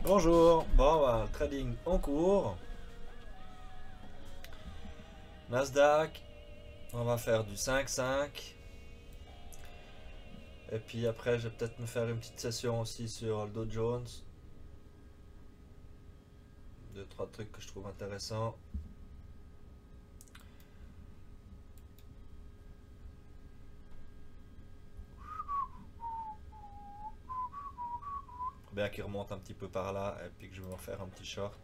Bonjour, bon, bah, trading en cours. Nasdaq, on va faire du 5-5. Et puis après, je vais peut-être me faire une petite session aussi sur le Dow Jones. Deux, trois trucs que je trouve intéressants. Bien qu'il remonte un petit peu par là et puis que je vais me faire un petit short.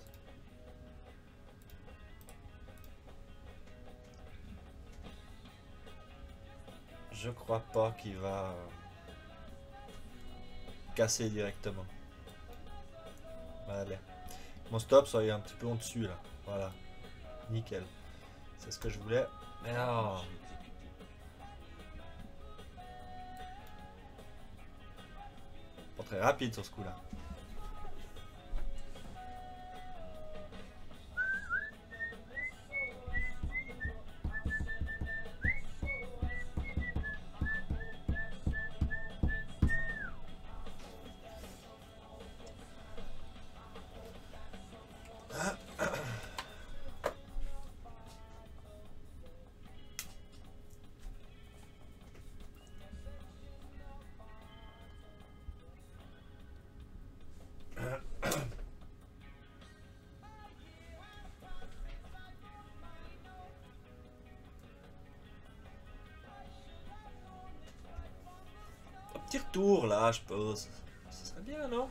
Je crois pas qu'il va casser directement. Allez. Mon stop, ça y est un petit peu en dessus là. Voilà. Nickel. C'est ce que je voulais. Mais non. Pas très rapide sur ce coup là. Un petit retour là, je pense. Ce serait bien, non?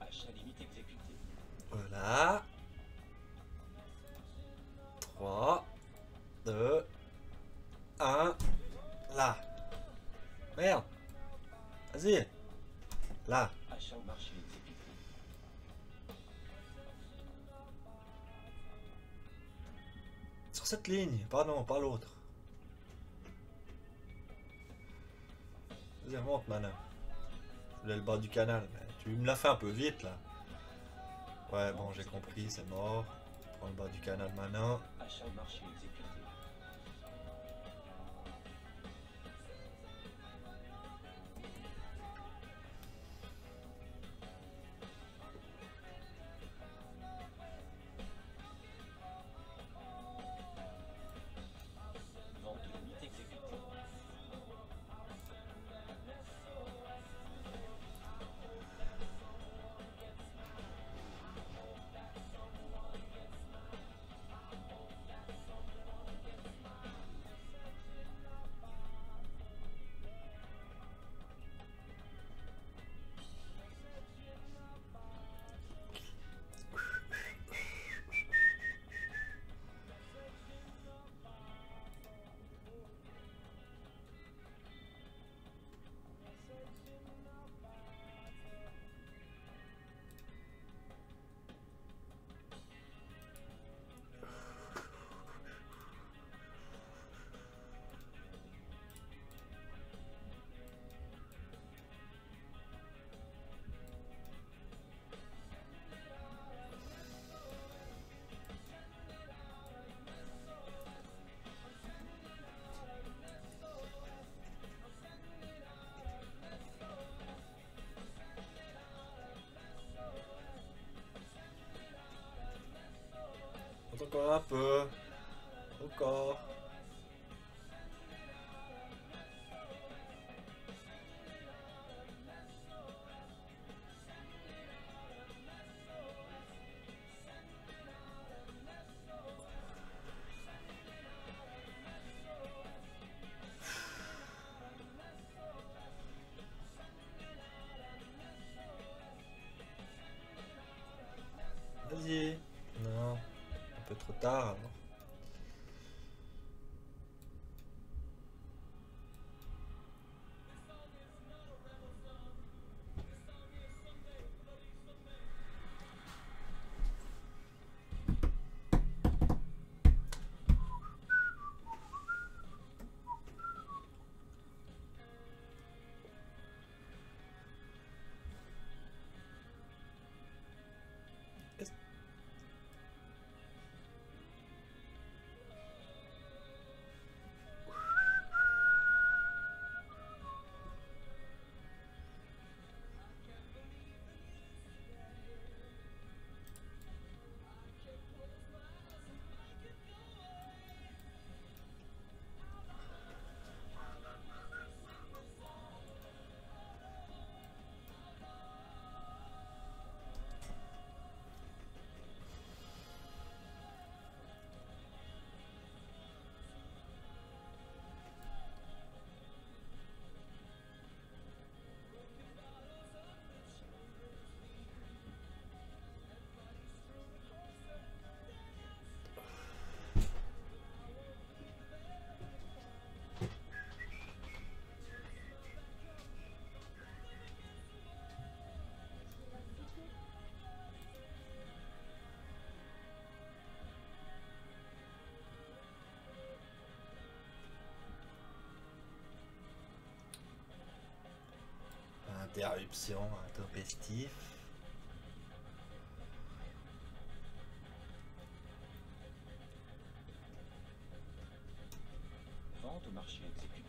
Achat limite exécuté. Voilà. 3, 2, 1. Là. Merde. Vas-y. Là. Achat au marché exécuté. Sur cette ligne. Pardon, pas l'autre. Vas-y, remonte maintenant. Je voulais le bas du canal. Mais tu me l'as fait un peu vite là. Ouais, bon, j'ai compris, c'est mort. Prends le bas du canal maintenant. Achat au marché exécuté. Vente limite exécutée. Encore un peu. Encore. Vas-y. Non. Un peu trop tard alors. Interruption intempestif. Vente au marché exécuté.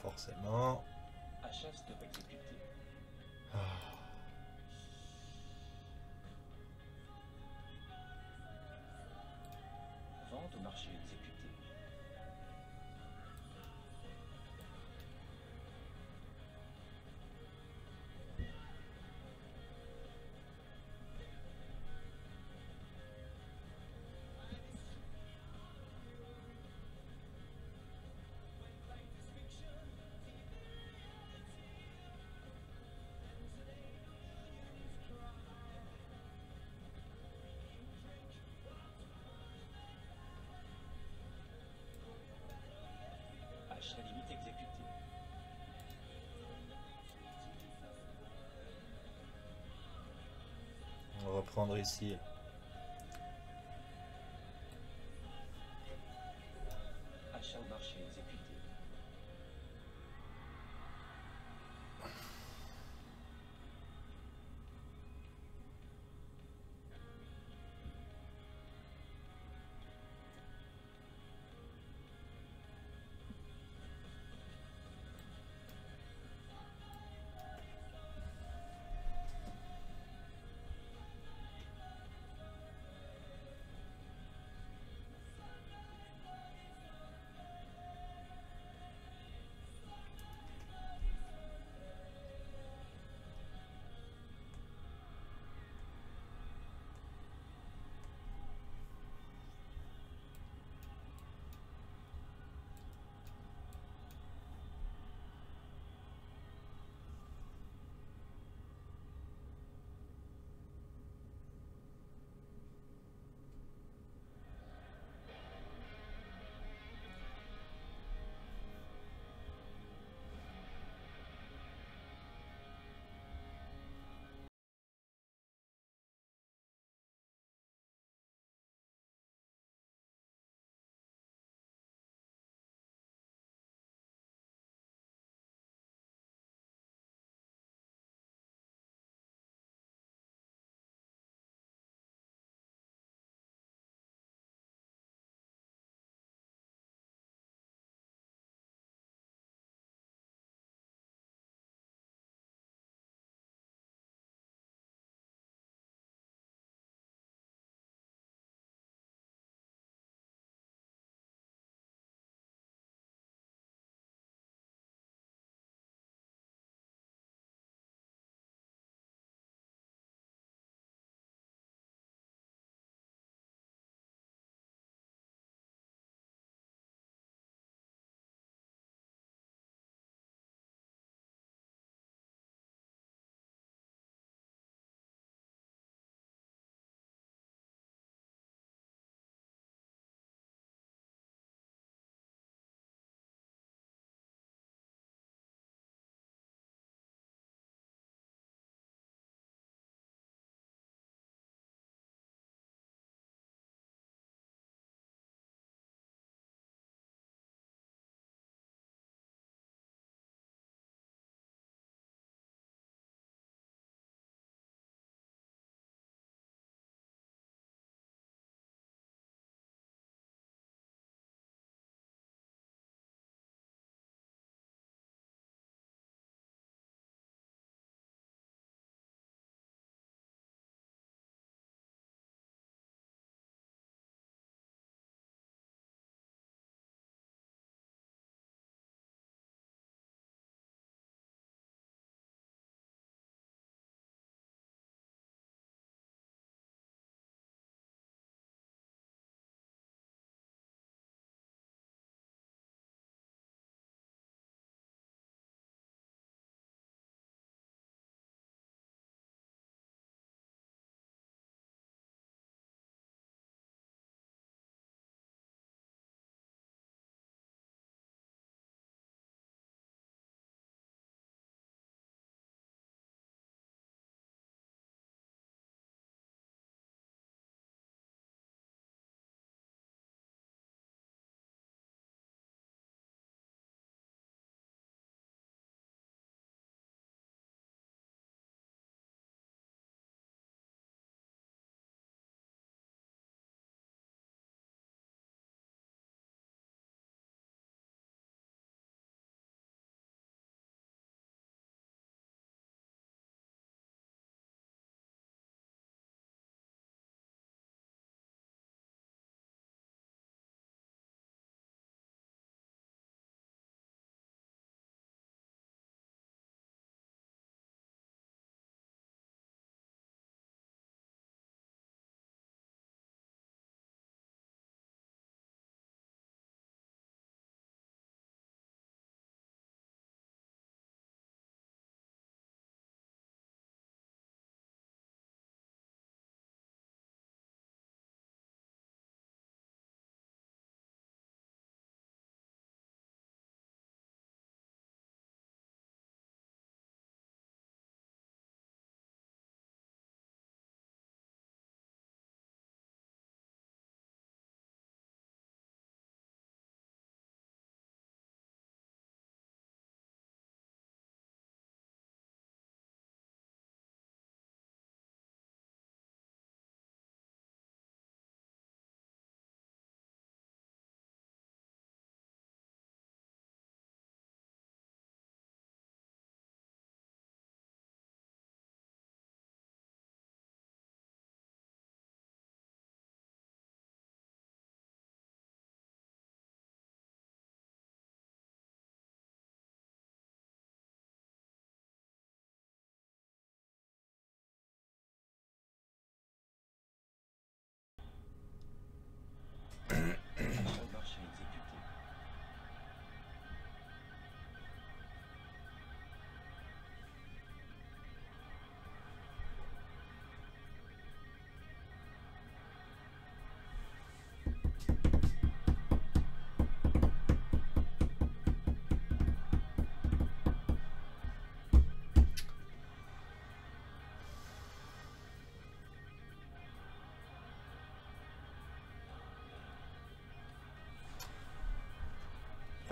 Forcément. Achat stop exécuté. Ah. Vente au marché exécuté. Achat limite exécuté. On va reprendre ici. Achat au marché exécuté.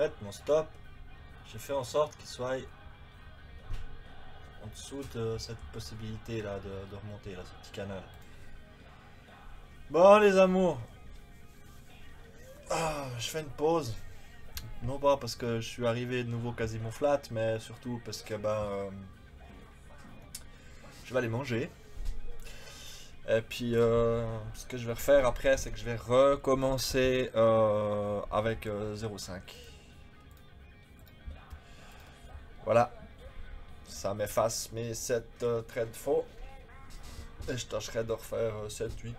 fait, mon stop, j'ai fait en sorte qu'il soit en dessous de cette possibilité là de remonter là, ce petit canal. Bon les amours, je fais une pause. Non pas parce que je suis arrivé de nouveau quasiment flat, mais surtout parce que je vais aller manger. Et puis ce que je vais refaire après, c'est que je vais recommencer avec 0,5. Voilà, ça m'efface mes 7 traits faux. Et je tâcherai de refaire 7-8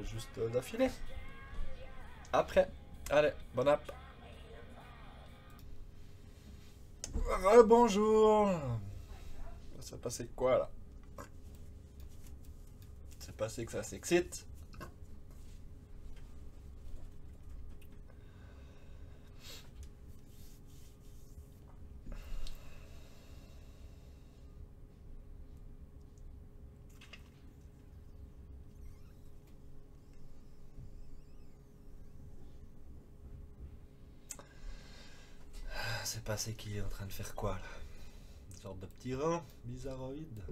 juste d'affilée. Après, allez, bon app. Bonjour. Ça s'est passé quoi là? C'est passé que ça s'excite. C'est passé qu'il est en train de faire quoi là? Une sorte de petit rang bizarroïde.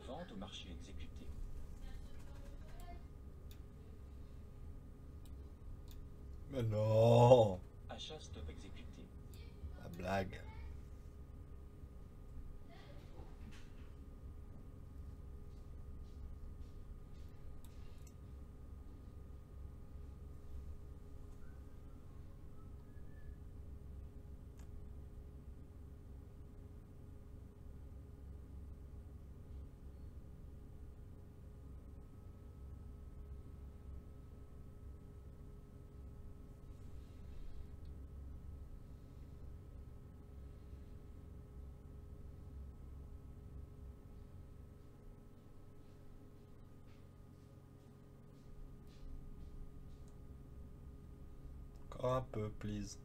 Vente au marché exécuté. Mais non, Achat stop exécuté. la blague. Encore un peu, please.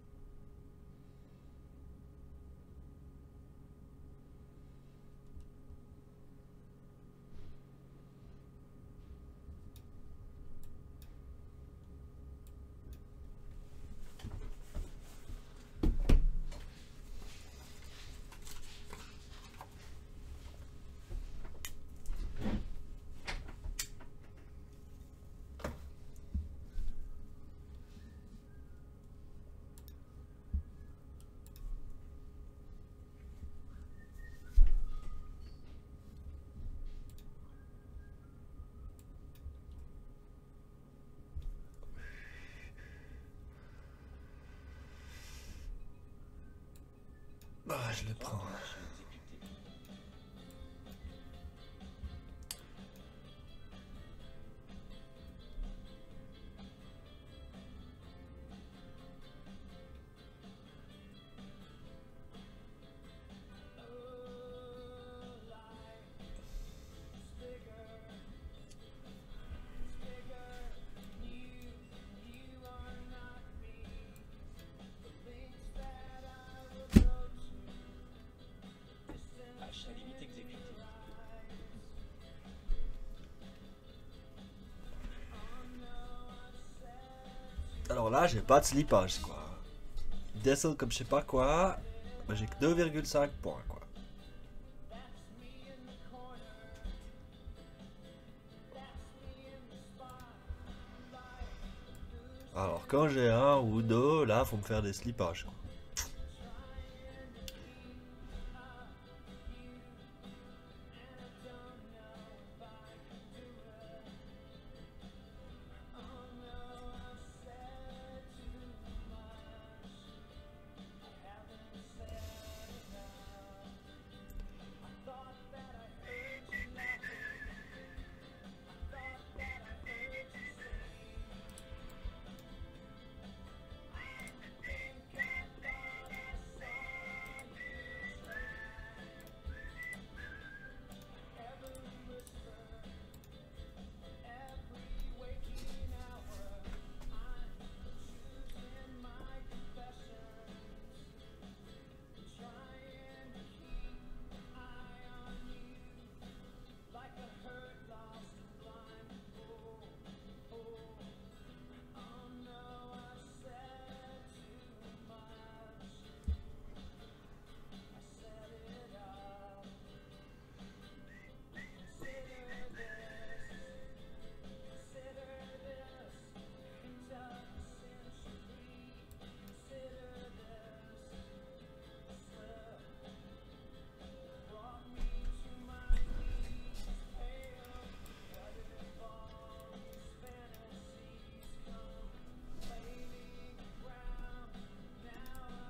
Alors là, j'ai pas de slippage, quoi. Descendre comme je sais pas quoi, bah, j'ai que 2,5 points, quoi. Alors quand j'ai un ou deux, là, faut me faire des slippages, quoi.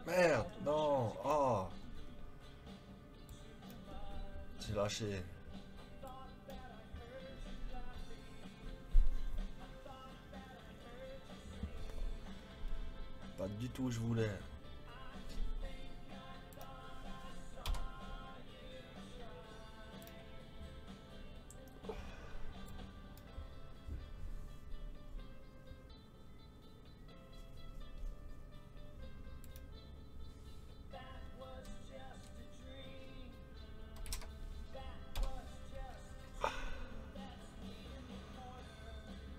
Merde, non, oh. J'ai lâché. Pas du tout où je voulais.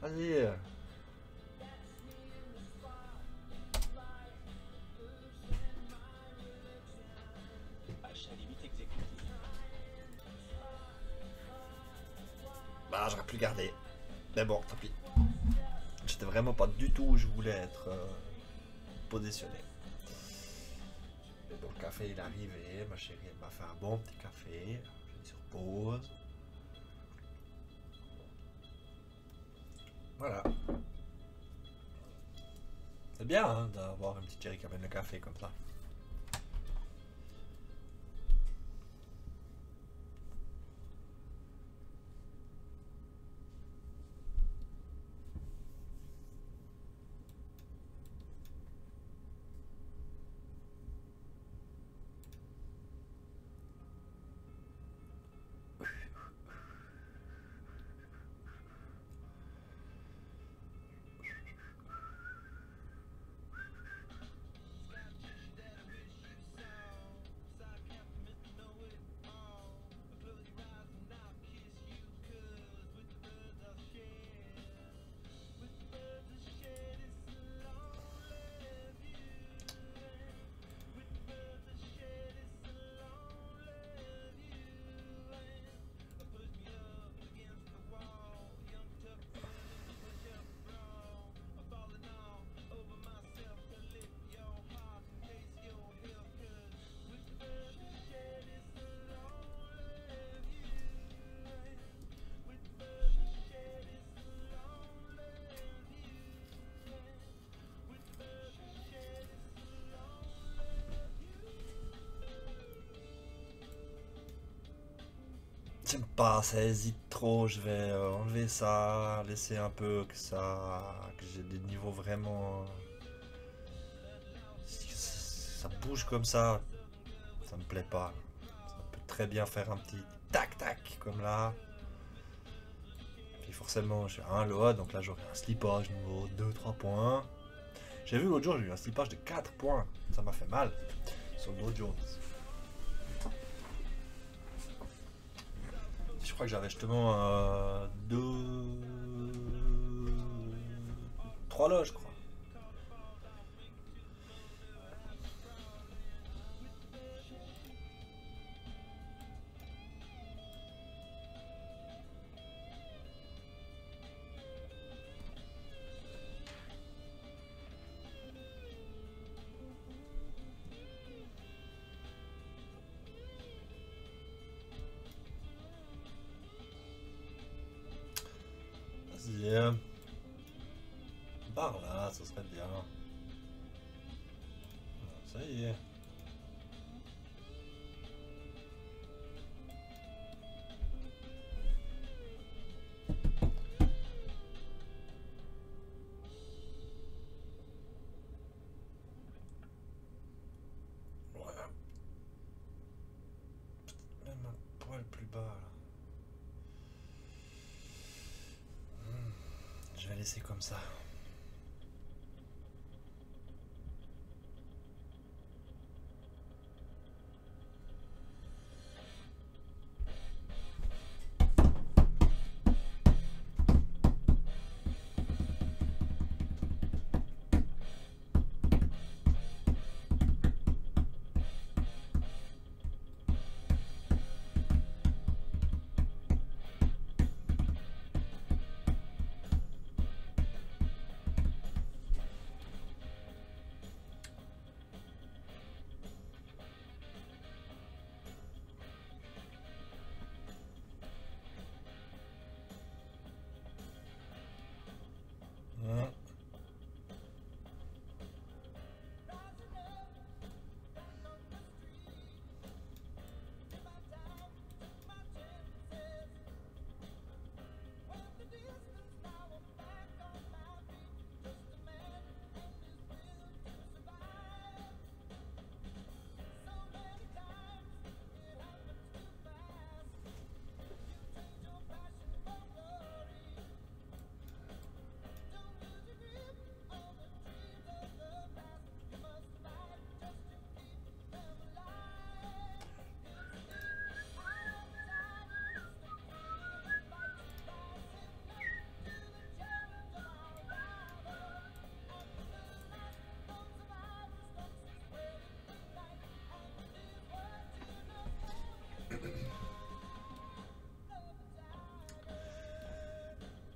Vas-y. Achat limite exécuté. Bah, j'aurais pu le garder. Mais bon, tant pis. J'étais vraiment pas du tout où je voulais être positionné. Mais bon, le café il est arrivé. Ma chérie elle m'a fait un bon petit café. J'ai mis sur pause. Voilà. C'est bien hein, d'avoir une petite chérie qui amène le café comme ça. J'aime pas, ça hésite trop, je vais enlever ça, laisser un peu que j'ai des niveaux vraiment... Si ça bouge comme ça me plaît pas. Ça peut très bien faire un petit tac tac comme là. Puis forcément j'ai un load, donc là j'aurai un slippage niveau 2-3 points. J'ai vu l'autre jour, j'ai eu un slippage de 4 points, ça m'a fait mal sur le Dow Jones. Je crois que j'avais justement 3 loges, je crois. 10e. Par là, ça serait bien. Ça y est. Voilà. Même un poil plus bas là. Je vais laisser comme ça.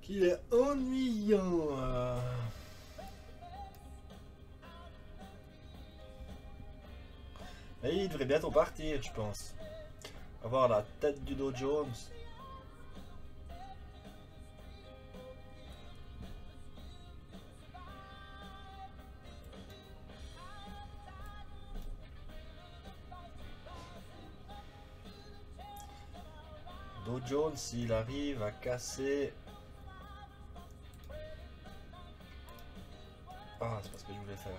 Qu'il est ennuyant. Et il devrait bientôt partir, je pense. Avoir la tête du Dow Jones. Dow Jones, s'il arrive à casser... Ah, c'est pas ce que je voulais faire.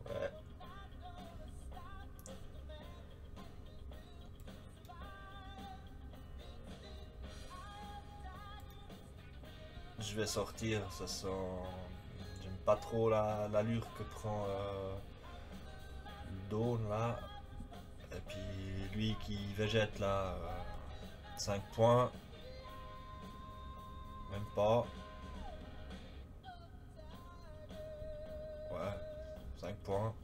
Ouais. Je vais sortir, ça sent... J'aime pas trop l'allure que prend Dawn là. Et puis lui qui végète là, 5 points. Même pas. Ouais, 5 points.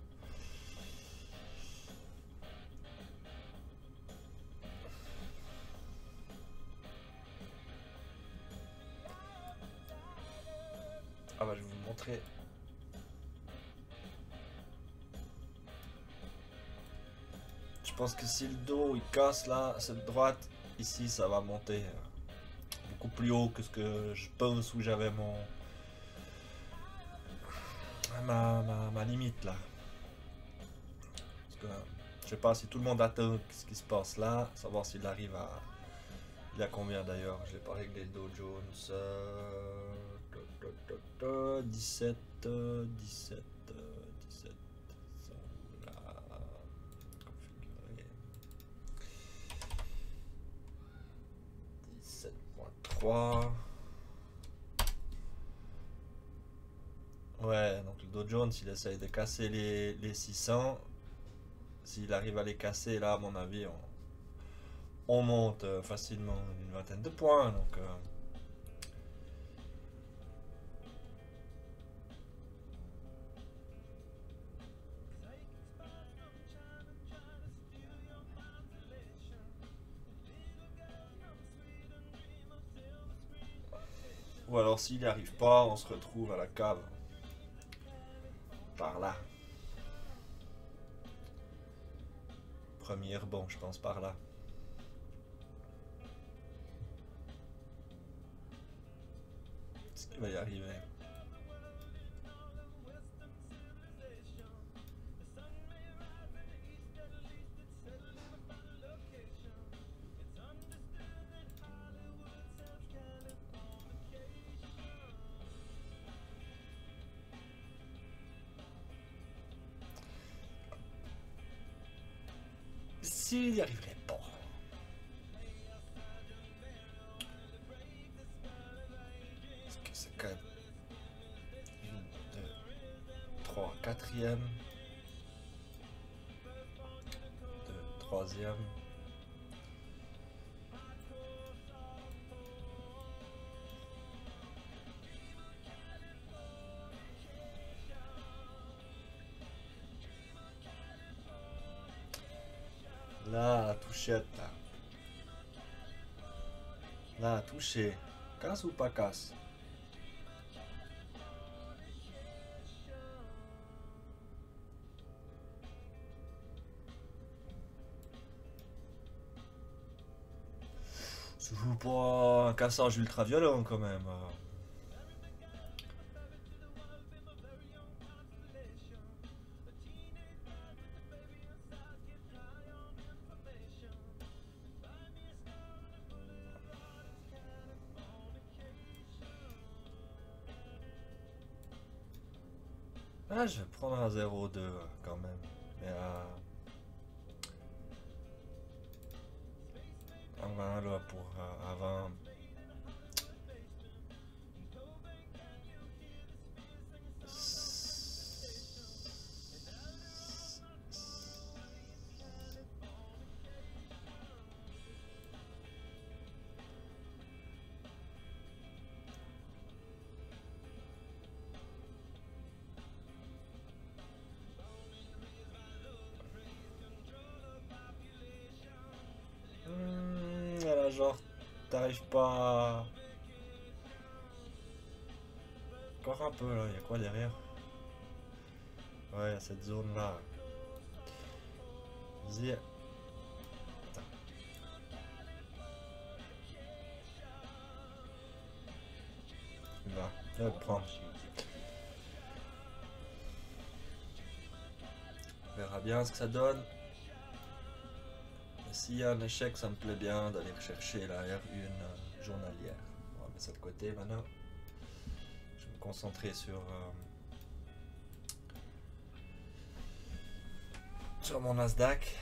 Ah bah je vais vous montrer. Je pense que si le dos il casse là, cette droite, ici ça va monter beaucoup plus haut que ce que je pense où j'avais ma limite là. Parce que je sais pas si tout le monde attend ce qui se passe là, savoir s'il arrive à... Il y a combien d'ailleurs? Je l'ai pas réglé le Dow Jones. 17, 17, 17. Là. Configurer. 17.3. Ouais, donc le Dow Jones, il essaye de casser les 600. S'il arrive à les casser, là, à mon avis, on monte facilement une vingtaine de points. Donc, Ou alors s'il n'y arrive pas, on se retrouve à la cave. Par là. Premier bon, je pense par là. Est-ce qu'il va y arriver? S'il n'y arriverait pas. Parce que c'est quand même 1, 2, 3, quatrième. 2, troisième. Là, la touchette, là. Là, touché. Casse ou pas casse? Ça joue pas un cassage ultra violent quand même. Ah, je vais prendre un 0,2 quand même. Mais un 20 là pour un 20. Voilà, genre, t'arrives pas à... Encore un peu là, il y a quoi derrière? Ouais, il y a cette zone là. Vas-y. Attends. Il va le prendre. On verra bien ce que ça donne. S'il y a un échec, ça me plaît bien d'aller rechercher la R1 journalière. On va mettre ça de côté maintenant. Je vais me concentrer sur mon Nasdaq.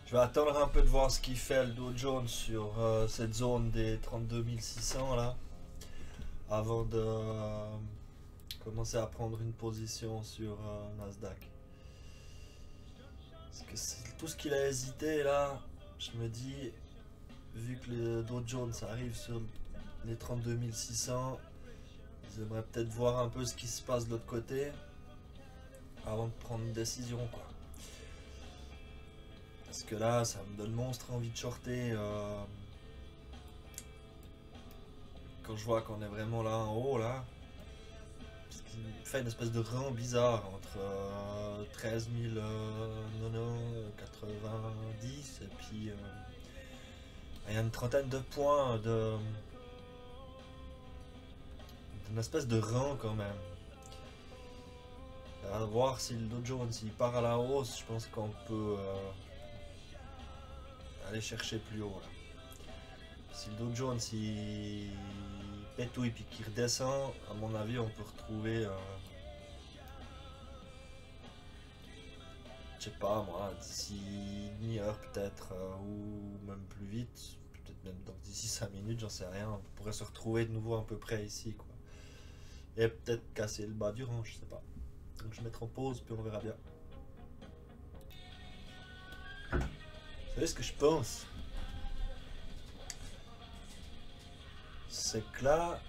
Je vais attendre un peu de voir ce qu'il fait le Dow Jones sur cette zone des 32 600 là, avant de commencer à prendre une position sur Nasdaq. Parce que c'est tout ce qu'il a hésité là, je me dis, vu que le Dow Jones arrive sur les 32 600, j'aimerais peut-être voir un peu ce qui se passe de l'autre côté avant de prendre une décision quoi. Parce que là, ça me donne monstre envie de shorter quand je vois qu'on est vraiment là en haut là. Parce qu'il fait une espèce de rang bizarre entre 13 090, 90 et puis il y a une trentaine de points d'une espèce de rang quand même. À voir si le Dow Jones il part à la hausse, je pense qu'on peut aller chercher plus haut là. Si le Dow Jones il pétouille puis qu'il redescend, à mon avis on peut retrouver je sais pas moi, d'ici une demi-heure peut-être ou même plus vite, peut-être même d'ici 5 minutes, j'en sais rien, on pourrait se retrouver de nouveau à peu près ici quoi. Et peut-être casser le bas du rang, je sais pas. Donc je vais mettre en pause, puis on verra bien. Vous savez ce que je pense? C'est que là,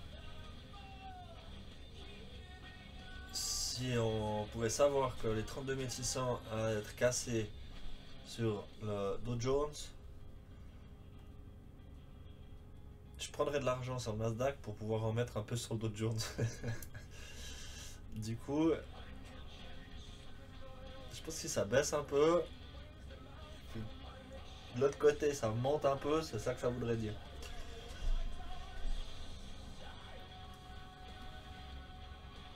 si on pouvait savoir que les 32 600 allaient être cassés sur le Dow Jones, je prendrais de l'argent sur le Nasdaq pour pouvoir en mettre un peu sur le Dow Jones. Du coup, je pense que si ça baisse un peu, de l'autre côté ça monte un peu, c'est ça que ça voudrait dire.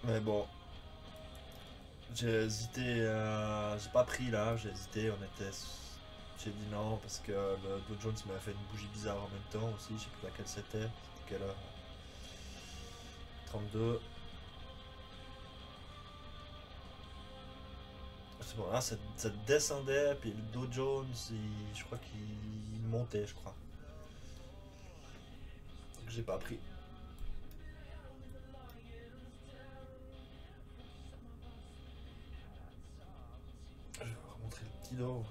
Mais bon, j'ai hésité, j'ai pas pris là, j'ai hésité, j'ai dit non parce que le Dow Jones m'a fait une bougie bizarre en même temps aussi, je sais plus laquelle c'était quelle heure. 32. C'est bon, là ça descendait, puis le Dow Jones, je crois qu'il montait, je crois. Donc j'ai pas pris. Je vais vous remontrer le petit dos.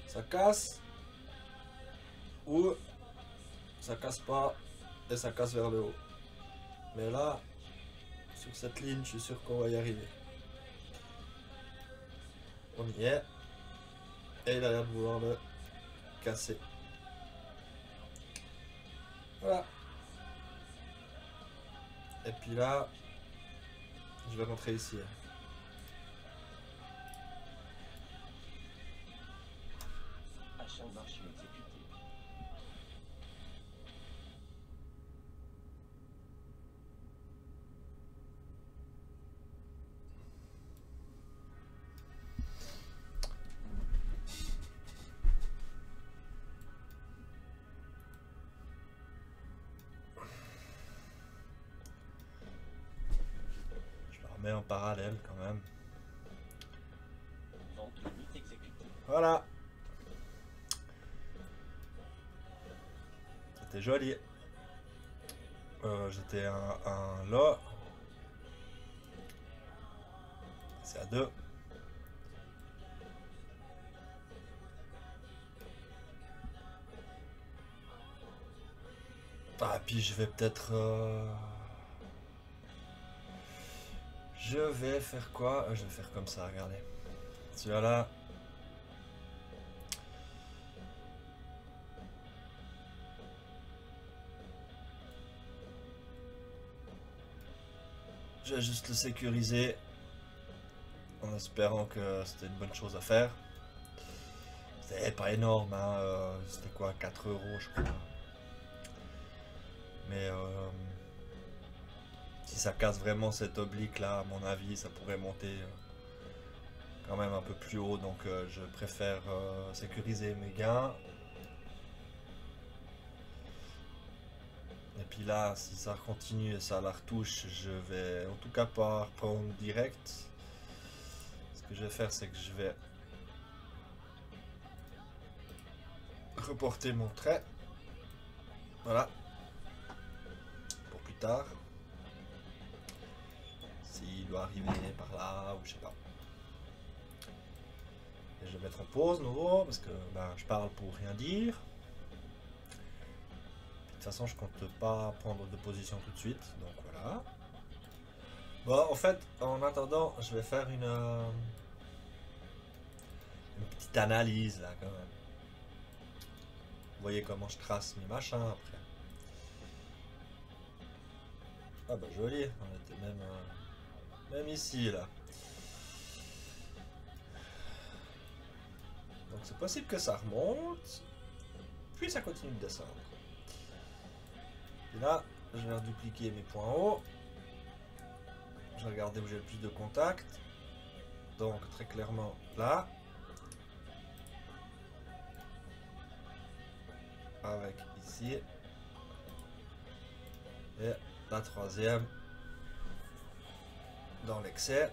Ça casse ou ça casse pas et ça casse vers le haut. Mais là, sur cette ligne, je suis sûr qu'on va y arriver. On y est. Et il a l'air de vouloir le casser. Voilà. Et puis là, je vais rentrer ici. Achat de marché exécuté. Je le remets en parallèle quand même. Vente limite exécutée. Voilà. C'était joli. J'étais un lot. C'est à 2. Ah, puis je vais peut-être... Je vais faire quoi? Je vais faire comme ça, regardez. Celui-là, là. Je vais juste le sécuriser. En espérant que c'était une bonne chose à faire. C'était pas énorme, hein. C'était quoi? 4 euros, je crois. Mais si ça casse vraiment cette oblique là, à mon avis, ça pourrait monter quand même un peu plus haut. Donc je préfère sécuriser mes gains. Et puis là, si ça continue et ça la retouche, je vais en tout cas pas reprendre direct. Ce que je vais faire, c'est que je vais reporter mon trait. Voilà. Pour plus tard. S'il doit arriver par là, ou je sais pas. Et je vais mettre en pause nouveau, parce que ben, je parle pour rien dire. De toute façon, je compte pas prendre de position tout de suite, donc voilà. Bon, en fait, en attendant, je vais faire une petite analyse là quand même. Vous voyez comment je trace mes machins après. Ah bah joli, on était même ici là. Donc c'est possible que ça remonte, puis ça continue de descendre. Et là, je vais redupliquer mes points hauts. Je vais regarder où j'ai le plus de contacts. Donc très clairement là. Avec ici. Et la troisième dans l'excès.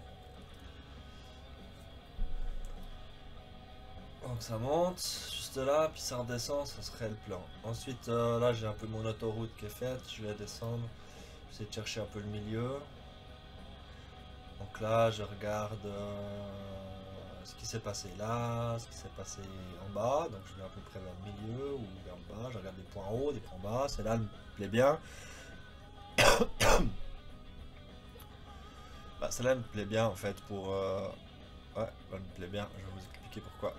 Donc ça monte juste là, puis ça redescend, ça serait le plan. Ensuite, là j'ai un peu mon autoroute qui est faite, je vais descendre, j'essaie de chercher un peu le milieu. Donc là, je regarde ce qui s'est passé là, ce qui s'est passé en bas. Donc je vais à peu près vers le milieu ou vers le bas. Je regarde des points hauts, des points bas. Celle-là me plaît bien. Bah, celle-là me plaît bien en fait pour... Ouais, elle me plaît bien. Je vais vous expliquer pourquoi.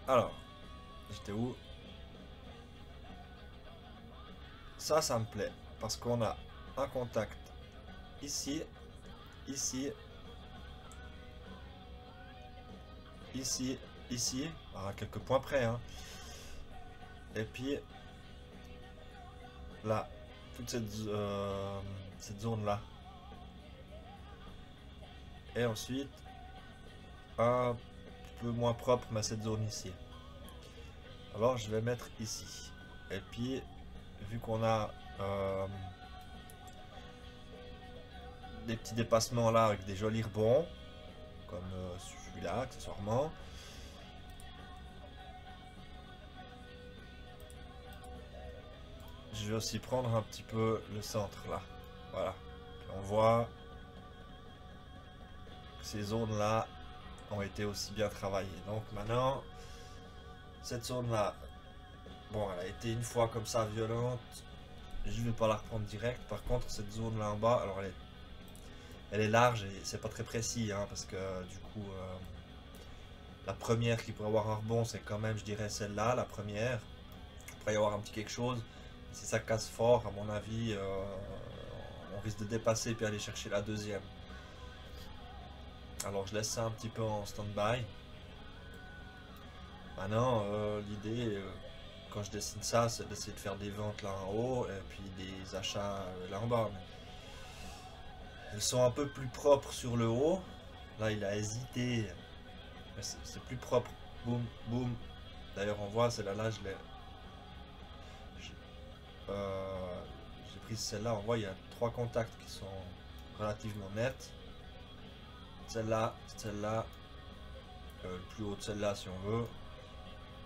Alors, j'étais où? Ça me plaît. Parce qu'on a un contact ici, ici, ici, ici, à quelques points près, hein. Et puis là, toute cette zone là. Et ensuite, un peu moins propre, mais cette zone ici. Alors je vais mettre ici. Et puis, vu qu'on a des petits dépassements là avec des jolis rebonds, comme celui-là accessoirement. Je vais aussi prendre un petit peu le centre là. Voilà. Et on voit que ces zones là ont été aussi bien travaillées. Donc maintenant, cette zone là, bon, elle a été une fois comme ça violente. Je vais pas la reprendre direct. Par contre, cette zone là en bas, alors elle est large et c'est pas très précis, hein, parce que du coup, la première qui pourrait avoir un rebond, c'est quand même, je dirais, celle-là, la première. Il pourrait y avoir un petit quelque chose. Si ça casse fort, à mon avis, on risque de dépasser puis aller chercher la deuxième. Alors je laisse ça un petit peu en stand-by. Maintenant, l'idée, quand je dessine ça, c'est d'essayer de faire des ventes là en haut et puis des achats là en bas. Mais elles sont un peu plus propres sur le haut. Là, il a hésité. Mais c'est plus propre. Boum, boum. D'ailleurs, on voit, celle-là, je l'ai... J'ai pris celle-là, on voit, il y a 3 contacts qui sont relativement nets. Celle-là, le plus haut de celle-là si on veut.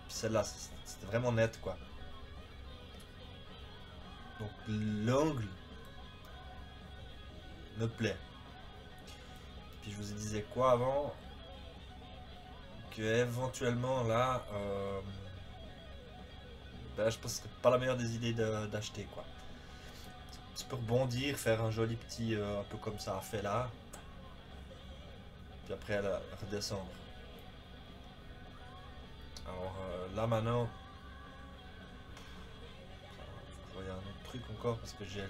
Puis celle-là, c'était vraiment net, quoi. Donc l'angle me plaît. Puis je vous ai disais quoi avant? Que éventuellement là, ben, je pense que c'est pas la meilleure des idées d'acheter, quoi. Tu peux rebondir, faire un joli petit, un peu comme ça a fait là. Puis après redescendre. Alors là maintenant, je voyais un autre truc encore parce que j'ai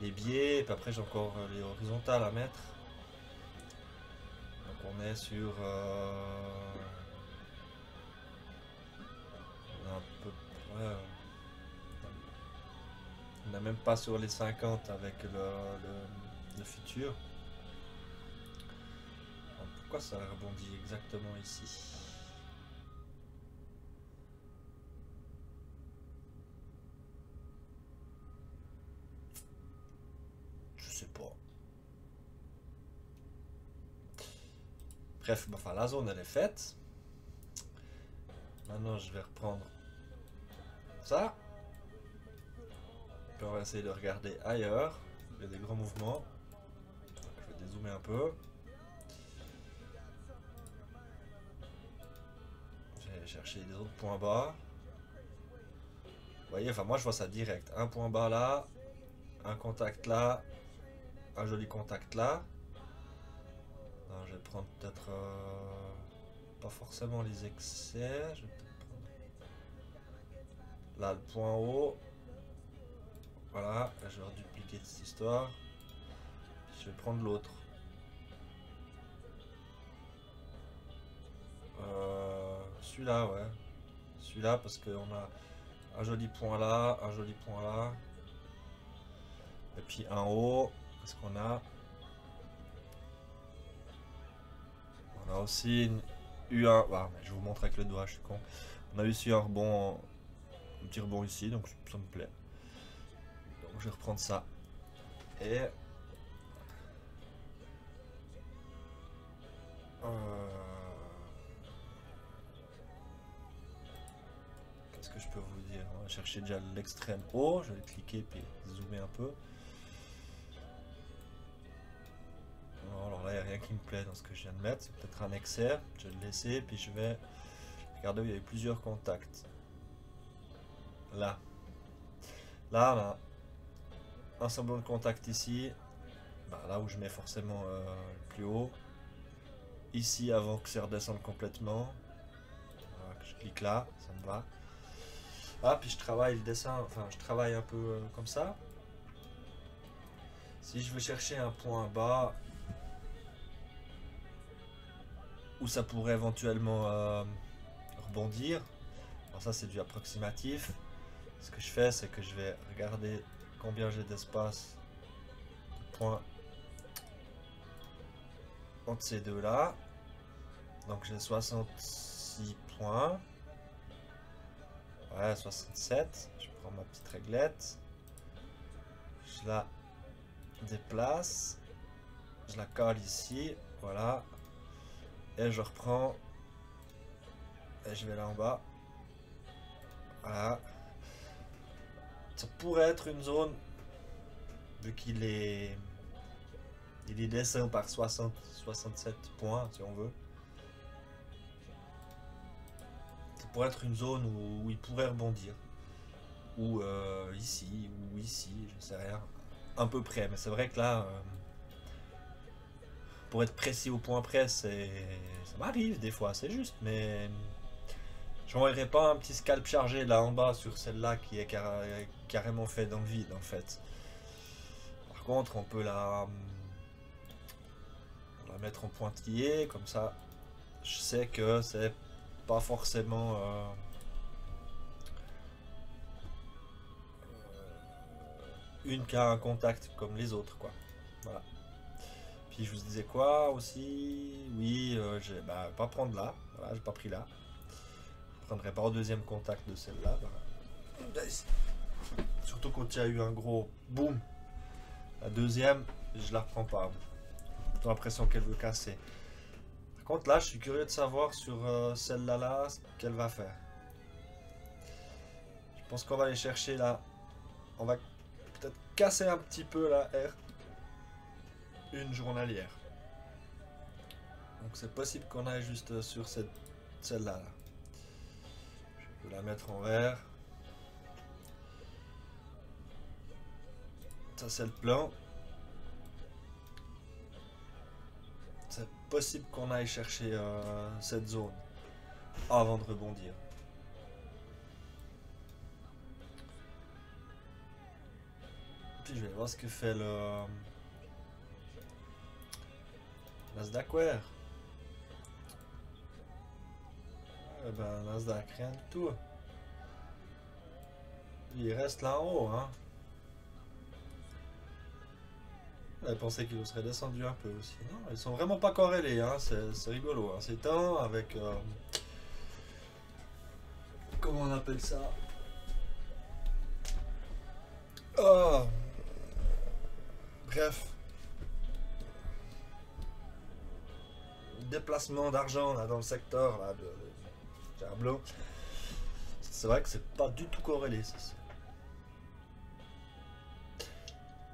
les biais, et puis après j'ai encore les horizontales à mettre. Donc on est sur un peu près, on n'est même pas sur les 50 avec le futur. Alors, pourquoi ça rebondit exactement ici? Je sais pas. Bref, enfin la zone elle est faite. Maintenant je vais reprendre ça. Puis on va essayer de regarder ailleurs. Il y a des grands mouvements. Je vais dézoomer un peu. Je vais chercher les autres points bas. Vous voyez, enfin moi je vois ça direct. Un point bas là, un contact là, un joli contact là. Non, je vais prendre peut-être pas forcément les excès. Je vais peut-être prendre là le point haut. Voilà, là, je vais redupliquer cette histoire. Je vais prendre l'autre. Celui-là, ouais. Celui-là parce qu'on a un joli point là, un joli point là. Et puis un haut. Qu'est-ce qu'on a? On a aussi eu un... Ah, je vous montre avec le doigt, je suis con. On a eu aussi un rebond, un petit rebond ici, donc ça me plaît. Donc je vais reprendre ça. Et... Qu'est-ce que je peux vous dire? On va chercher déjà l'extrême haut. Je vais cliquer puis zoomer un peu. Bon, alors là, il n'y a rien qui me plaît dans ce que je viens de mettre. C'est peut-être un excès. Je vais le laisser. Puis je vais regarder où il y avait plusieurs contacts. Là. Là, on a un semblant de contact ici. Bah, là où je mets forcément le plus haut. Ici, avant que ça redescende complètement. Voilà, je clique là. Ça me va. Ah, puis je travaille le dessin. Enfin, je travaille un peu comme ça. Si je veux chercher un point bas où ça pourrait éventuellement rebondir, alors ça c'est du approximatif. Ce que je fais, c'est que je vais regarder combien j'ai d'espace de points entre ces deux là. Donc j'ai 66 points. Ouais, 67. Je prends ma petite réglette. Je la déplace. Je la colle ici. Voilà. Et je reprends. Et je vais là en bas. Voilà. Ça pourrait être une zone. Vu qu'il est. Il est descend par 67 points, si on veut. Ça pourrait être une zone où il pourrait rebondir. Ou ici, ou ici, je sais rien. À peu près, mais c'est vrai que là, pour être précis au point près, ça m'arrive des fois, c'est juste, mais j'enverrai pas un petit scalp chargé là en bas sur celle-là qui est carrément fait dans le vide en fait. Par contre, on peut la mettre en pointillé, comme ça, je sais que c'est pas forcément une qui a un contact comme les autres, quoi. Voilà. Puis je vous disais quoi aussi? Oui, j'ai pas prendre là. Voilà, j'ai pas pris là. Je prendrai pas au deuxième contact de celle-là. Voilà. Surtout quand il y a eu un gros boom. La deuxième, je la reprends pas. J'ai l'impression qu'elle veut casser. Par contre, là, je suis curieux de savoir sur celle-là, ce qu'elle va faire. Je pense qu'on va aller chercher là. On va peut-être casser un petit peu la R. Une journalière. Donc c'est possible qu'on aille juste sur celle-là. Là. Je vais la mettre en vert. Ça c'est le plan. C'est possible qu'on aille chercher cette zone avant de rebondir. Puis je vais voir ce que fait le Nasdaq Ware. Eh ben Nasdaq, rien du tout. Il reste là en haut, hein. J'avais pensé qu'il serait descendu un peu aussi. Non, ils sont vraiment pas corrélés, hein. C'est rigolo. Hein. C'est un avec... comment on appelle ça? Oh. Bref. Déplacement d'argent là dans le secteur là, de Diablo. C'est vrai que c'est pas du tout corrélé.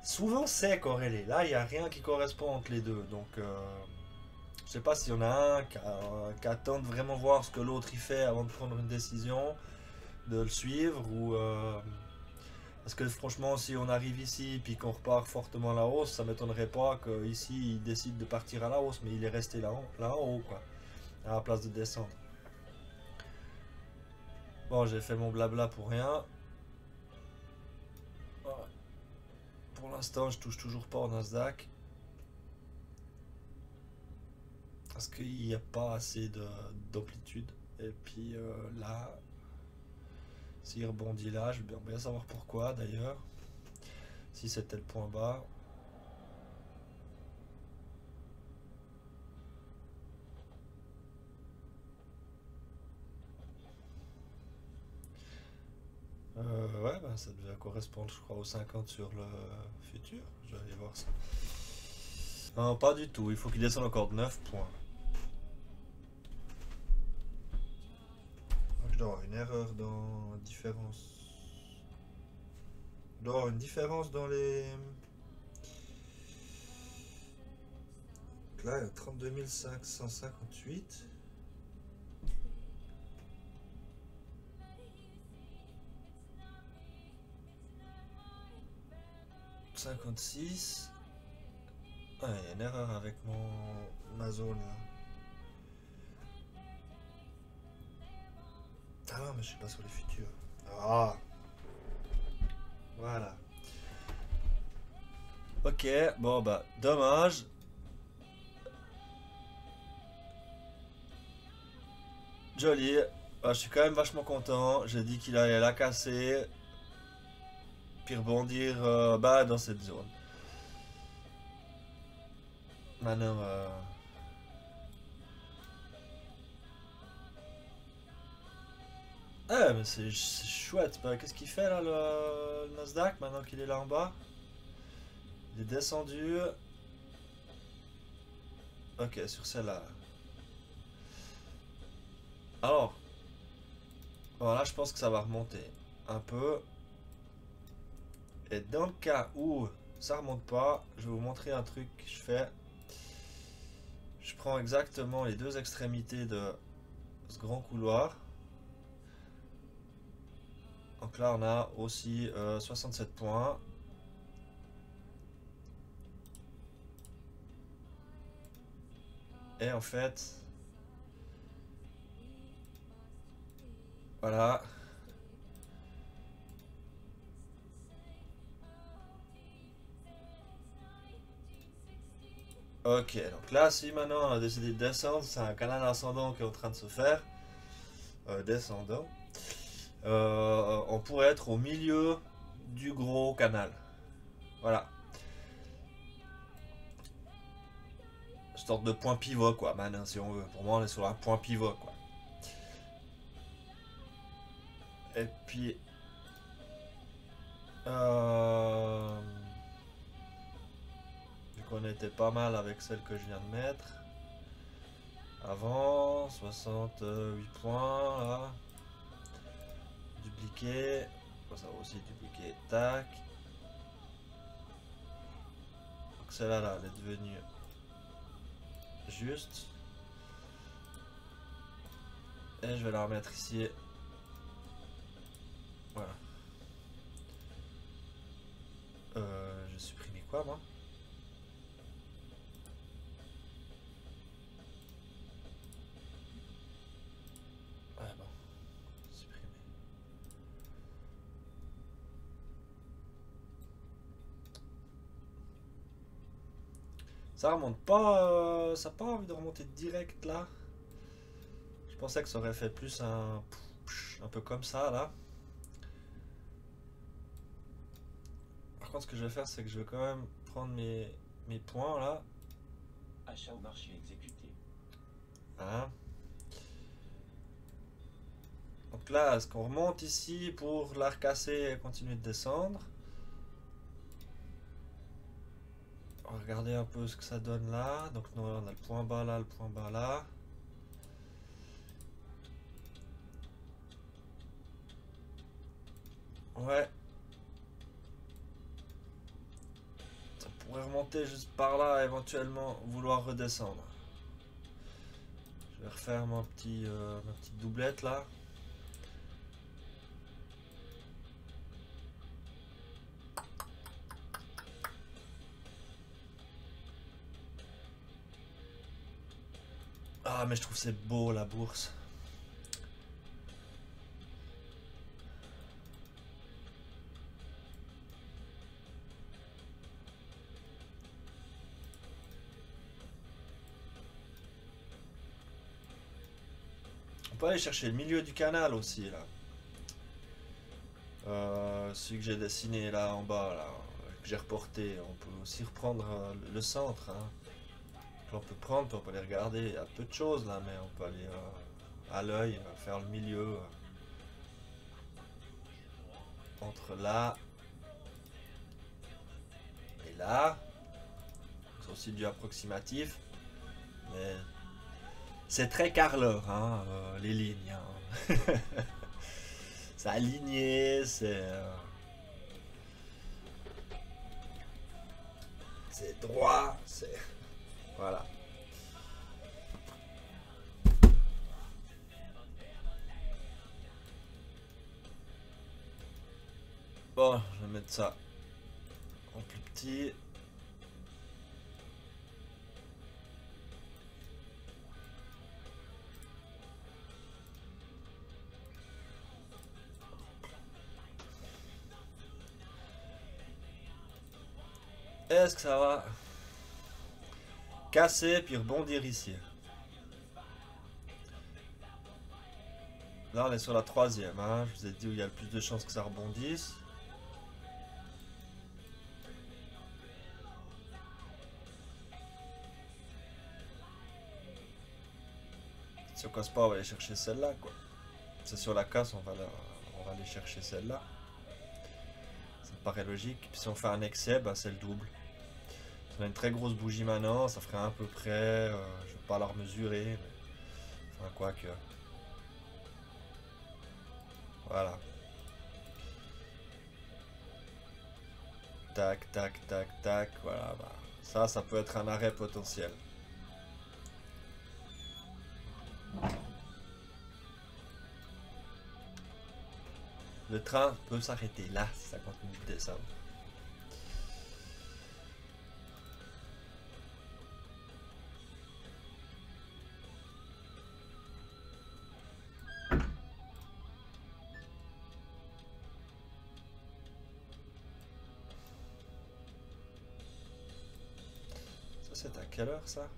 Souvent c'est corrélé. Là il n'y a rien qui correspond entre les deux. Donc je sais pas s'il y en a un qui attend de vraiment voir ce que l'autre y fait avant de prendre une décision, de le suivre ou parce que franchement si on arrive ici puis qu'on repart fortement à la hausse, ça m'étonnerait pas qu'ici il décide de partir à la hausse, mais il est resté là en haut quoi, à la place de descendre. Bon, j'ai fait mon blabla pour rien. Pour l'instant je touche toujours pas au Nasdaq parce qu'il n'y a pas assez d'amplitude. Et puis là, s'il rebondit là, je vais bien savoir pourquoi d'ailleurs. Si c'était le point bas. Ouais, bah, ça devait correspondre, je crois, aux 50 sur le futur. Je vais aller voir ça. Non, pas du tout. Il faut qu'il descende encore de 9 points. Donc, Je dois avoir une erreur dans différence. Je dois avoir une différence dans les. Là, il y a 32 558. « 56. Ah, il y a une erreur avec ma zone là. Ah non, mais je suis pas sur les futurs. Ah. Voilà. Ok, bon bah, dommage. Joli. Ah, je suis quand même vachement content. J'ai dit qu'il allait la casser. Puis rebondir bah, dans cette zone. Maintenant, ah, mais c'est chouette. Bah, qu'est-ce qu'il fait là, le Nasdaq, maintenant qu'il est là en bas? Il est descendu. Ok, sur celle-là. Alors, voilà, je pense que ça va remonter un peu. Et dans le cas où ça remonte pas, je vais vous montrer un truc que je fais. Je prends exactement les deux extrémités de ce grand couloir. Donc là, on a aussi 67 points. Et en fait, voilà. Ok, donc là, si maintenant on a décidé de descendre, c'est un canal ascendant qui est en train de se faire. Descendant. On pourrait être au milieu du gros canal. Voilà. Sorte de point pivot, quoi, maintenant, si on veut. Pour moi, on est sur un point pivot, quoi. Et puis... vu qu'on était pas mal avec celle que je viens de mettre. Avant, 68 points, là. Dupliquer. Ça va aussi dupliquer. Tac. Donc celle-là, là, elle est devenue juste. Et je vais la remettre ici. Voilà. J'ai supprimé quoi, moi? Ouais, bon. Supprimer. Ça remonte pas. Ça n'a pas envie de remonter direct là. Je pensais que ça aurait fait plus un peu comme ça là. Par contre, ce que je vais faire, c'est que je vais quand même prendre mes points là. Achat au marché exécuté. Hein. Donc là, est-ce qu'on remonte ici pour la recasser et continuer de descendre? On va regarder un peu ce que ça donne là. Donc nous, on a le point bas là, le point bas là. Ouais. Ça pourrait remonter juste par là, éventuellement vouloir redescendre. Je vais refaire ma petite doublette là. Ah, mais je trouve c'est beau la bourse. On peut aller chercher le milieu du canal aussi là. Celui que j'ai dessiné là en bas là, que j'ai reporté. On peut aussi reprendre le centre. Hein. On peut prendre, on peut aller regarder. Il y a peu de choses là, mais on peut aller à l'œil faire le milieu entre là et là. C'est aussi du approximatif, mais c'est très carreleur hein, les lignes. Hein. C'est aligné, c'est droit, c'est... Voilà. Bon, je vais mettre ça en plus petit. Est-ce que ça va casser puis rebondir ici? Là on est sur la troisième, hein. Je vous ai dit où il y a le plus de chances que ça rebondisse. Si on casse pas, on va aller chercher celle-là, quoi. C'est sur la casse, on va aller chercher celle-là. Ça me paraît logique. Puis si on fait un excès, bah, c'est le double. Si on a une très grosse bougie maintenant, ça ferait à peu près... je vais pas la remesurer, mais... Enfin, quoi que... Voilà. Tac, tac, tac, tac. Voilà, bah, ça peut être un arrêt potentiel. Le train peut s'arrêter là si ça continue de descendre. Ça c'est à quelle heure ça?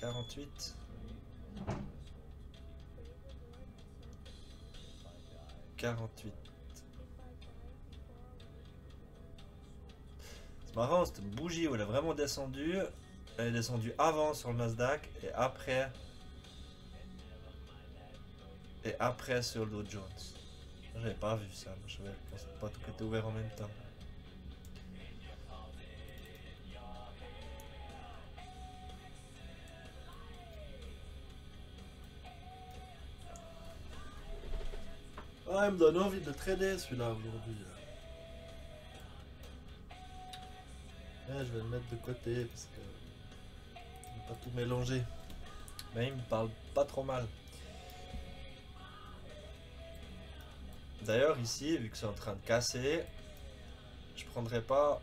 48. C'est marrant, cette bougie où elle est vraiment descendue. Elle est descendue avant sur le Nasdaq et après sur le Dow Jones. J'avais pas vu ça, je pensais pas tout était ouvert en même temps. Ah, il me donne envie de trader celui-là aujourd'hui. Je vais le mettre de côté parce que je vais pas tout mélanger. Mais il me parle pas trop mal. D'ailleurs ici, vu que c'est en train de casser, je prendrais pas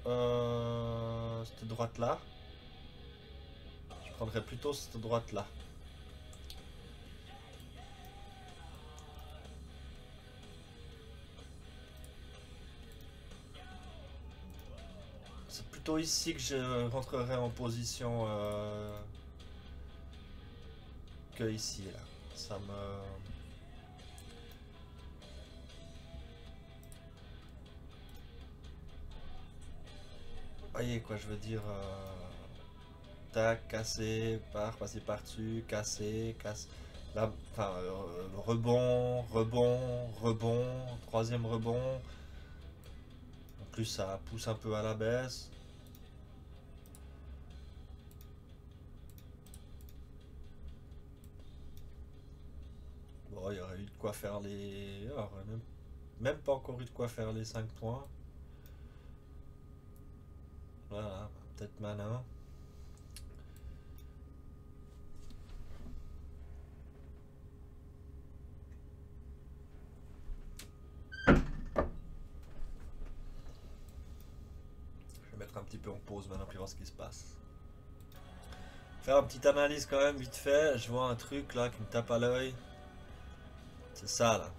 cette droite là. Je prendrais plutôt cette droite là. C'est plutôt ici que je rentrerai en position que ici là. Ça me... voyez quoi je veux dire, tac, casser, passer par-dessus, casser, casse, là, enfin, rebond, troisième rebond, en plus ça pousse un peu à la baisse. Bon, il y aurait eu de quoi faire les... Ah, même pas encore eu de quoi faire les 5 points. Voilà, peut-être maintenant. Je vais mettre un petit peu en pause maintenant puis voir ce qui se passe. Faire une petite analyse quand même vite fait. Je vois un truc là qui me tape à l'œil. C'est ça là.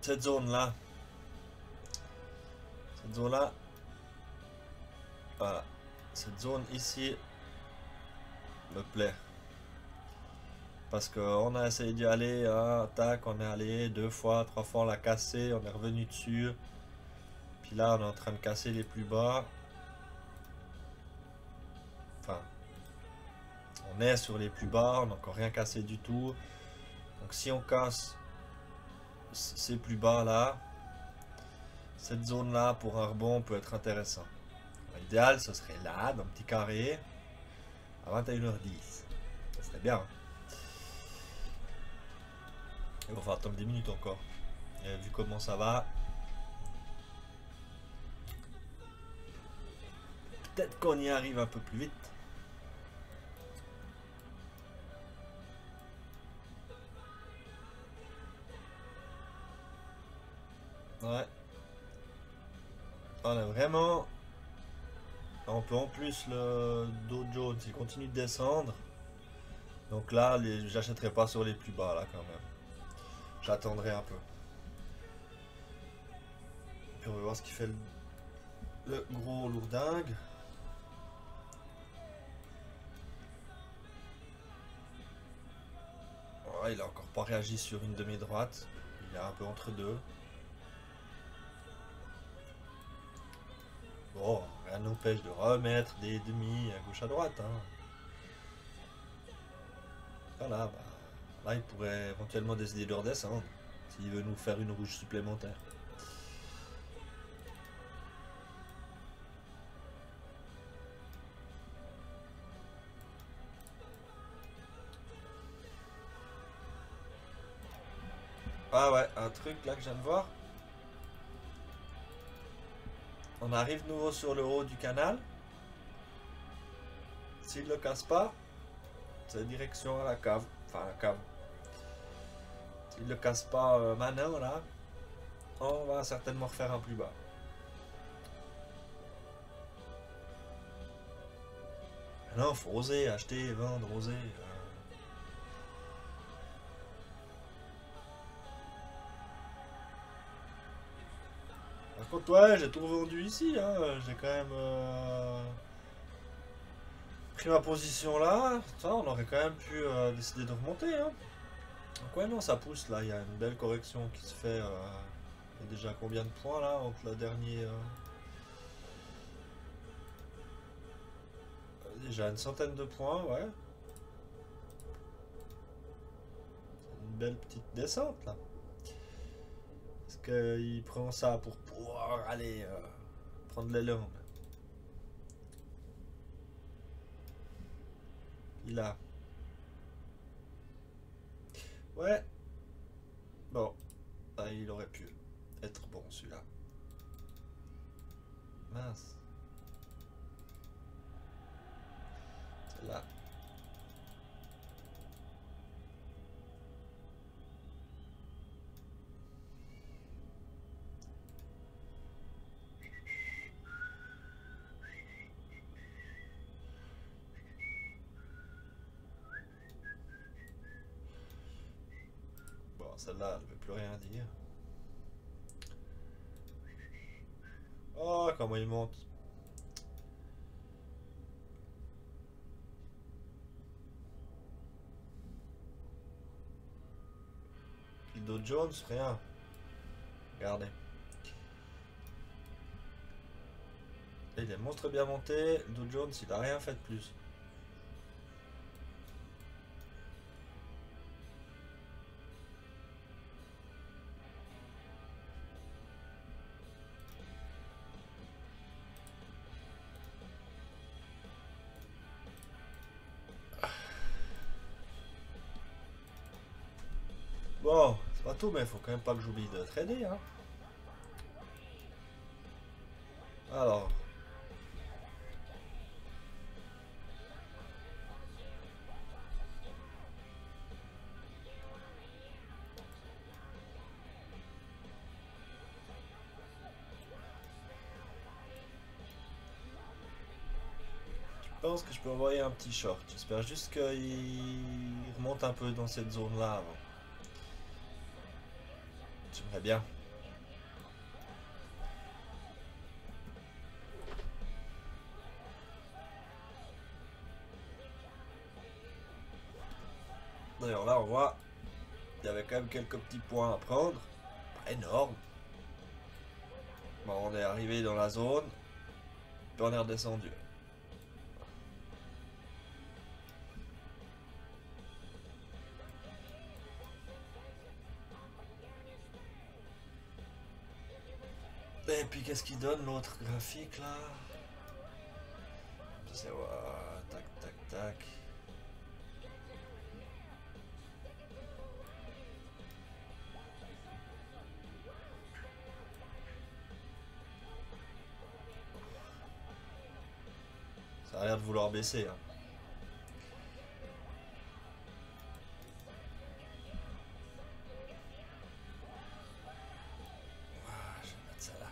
Cette zone là. Cette zone là. Voilà. Cette zone ici me plaît. Parce qu'on a essayé d'y aller, hein, tac, on est allé 2 fois, 3 fois, on l'a cassé, on est revenu dessus. Puis là, on est en train de casser les plus bas. Enfin, on est sur les plus bas, on n'a encore rien cassé du tout. Donc si on casse ces plus bas là, cette zone là pour un rebond peut être intéressant. L'idéal, ce serait là, dans le petit carré, à 21h10. Ça serait bien. Il va falloir attendre 10 minutes encore. Et vu comment ça va, peut-être qu'on y arrive un peu plus vite. Ouais. On a vraiment... On peut en plus le Dow Jones, il continue de descendre. Donc là, j'achèterai pas sur les plus bas là quand même. J'attendrai un peu. Puis on va voir ce qui fait le gros lourdingue. Ouais, il a encore pas réagi sur une demi-droite. Il est un peu entre deux. Bon, rien n'empêche de remettre des demi à gauche à droite. Hein. Voilà, bah, là il pourrait éventuellement décider de redescendre. S'il veut nous faire une rouge supplémentaire. Ah ouais, un truc là que je viens de voir. On arrive de nouveau sur le haut du canal. S'il ne le casse pas, c'est direction à la cave. Enfin, la cave. S'il ne le casse pas maintenant, là, on va certainement refaire un plus bas. Non, faut oser, acheter, vendre, oser. Par contre, ouais, j'ai tout vendu ici. Hein. J'ai quand même pris ma position là. Ça, on aurait quand même pu décider de remonter. Hein. Donc ouais, non, ça pousse là. Il y a une belle correction qui se fait. Il y a déjà combien de points là entre le dernier... Déjà une centaine de points, ouais. C'est une belle petite descente là. Est-ce qu'il prend ça pour pouvoir aller prendre l'élan? Il a. Ouais. Bon. Ah, il aurait pu être bon celui-là. Mince. Là. Bon, celle-là, elle ne veut plus rien dire. Oh, comment il monte. Le Dow Jones, rien. Regardez. Et il est monstre bien monté. Le Dow Jones, il a rien fait de plus. Bon, c'est pas tout, mais il faut quand même pas que j'oublie de trader. Hein. Alors. Je pense que je peux envoyer un petit short. J'espère juste qu'il remonte un peu dans cette zone-là avant. J'aimerais bien. D'ailleurs là on voit, il y avait quand même quelques petits points à prendre. Pas énorme. Bon, on est arrivé dans la zone. Puis on est redescendu. Et puis qu'est-ce qu'il donne l'autre graphique là? C'est tac tac tac. Ça a l'air de vouloir baisser. Hein. Je vais mettre ça là.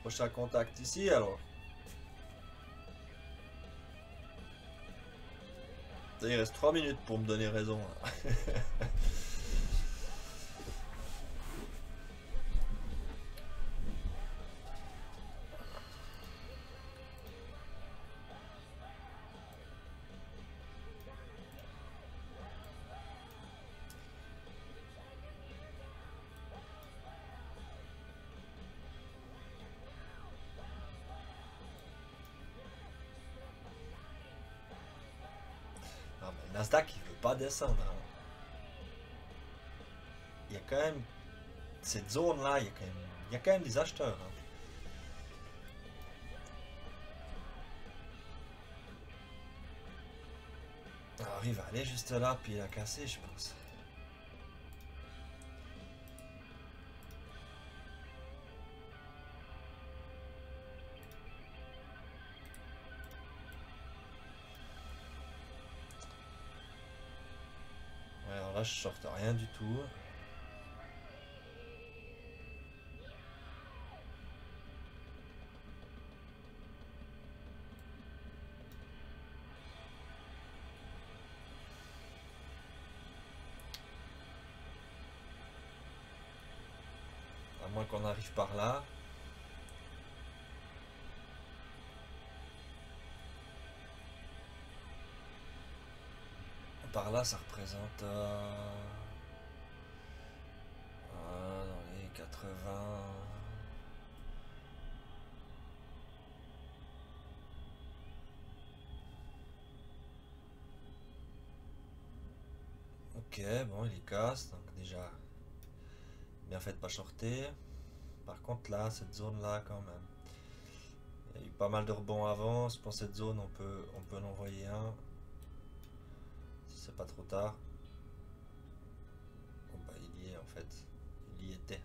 Prochain contact ici alors. Il reste 3 minutes pour me donner raison. Non mais Nasdaq il veut pas descendre. Hein. Il y a quand même cette zone là, il y a quand même des acheteurs. Hein. Alors il va aller juste là puis il a cassé je pense. Ouais, alors là je sorte rien du tout. À moins qu'on arrive par là. Par là, ça représente dans les 80. Ok, bon, il est casse, donc déjà bien fait de pas shorter. Par contre là, cette zone là quand même. Il y a eu pas mal de rebonds avant. Je pense que cette zone on peut en envoyer un. Si c'est pas trop tard. Bon bah il y est en fait. Il y était.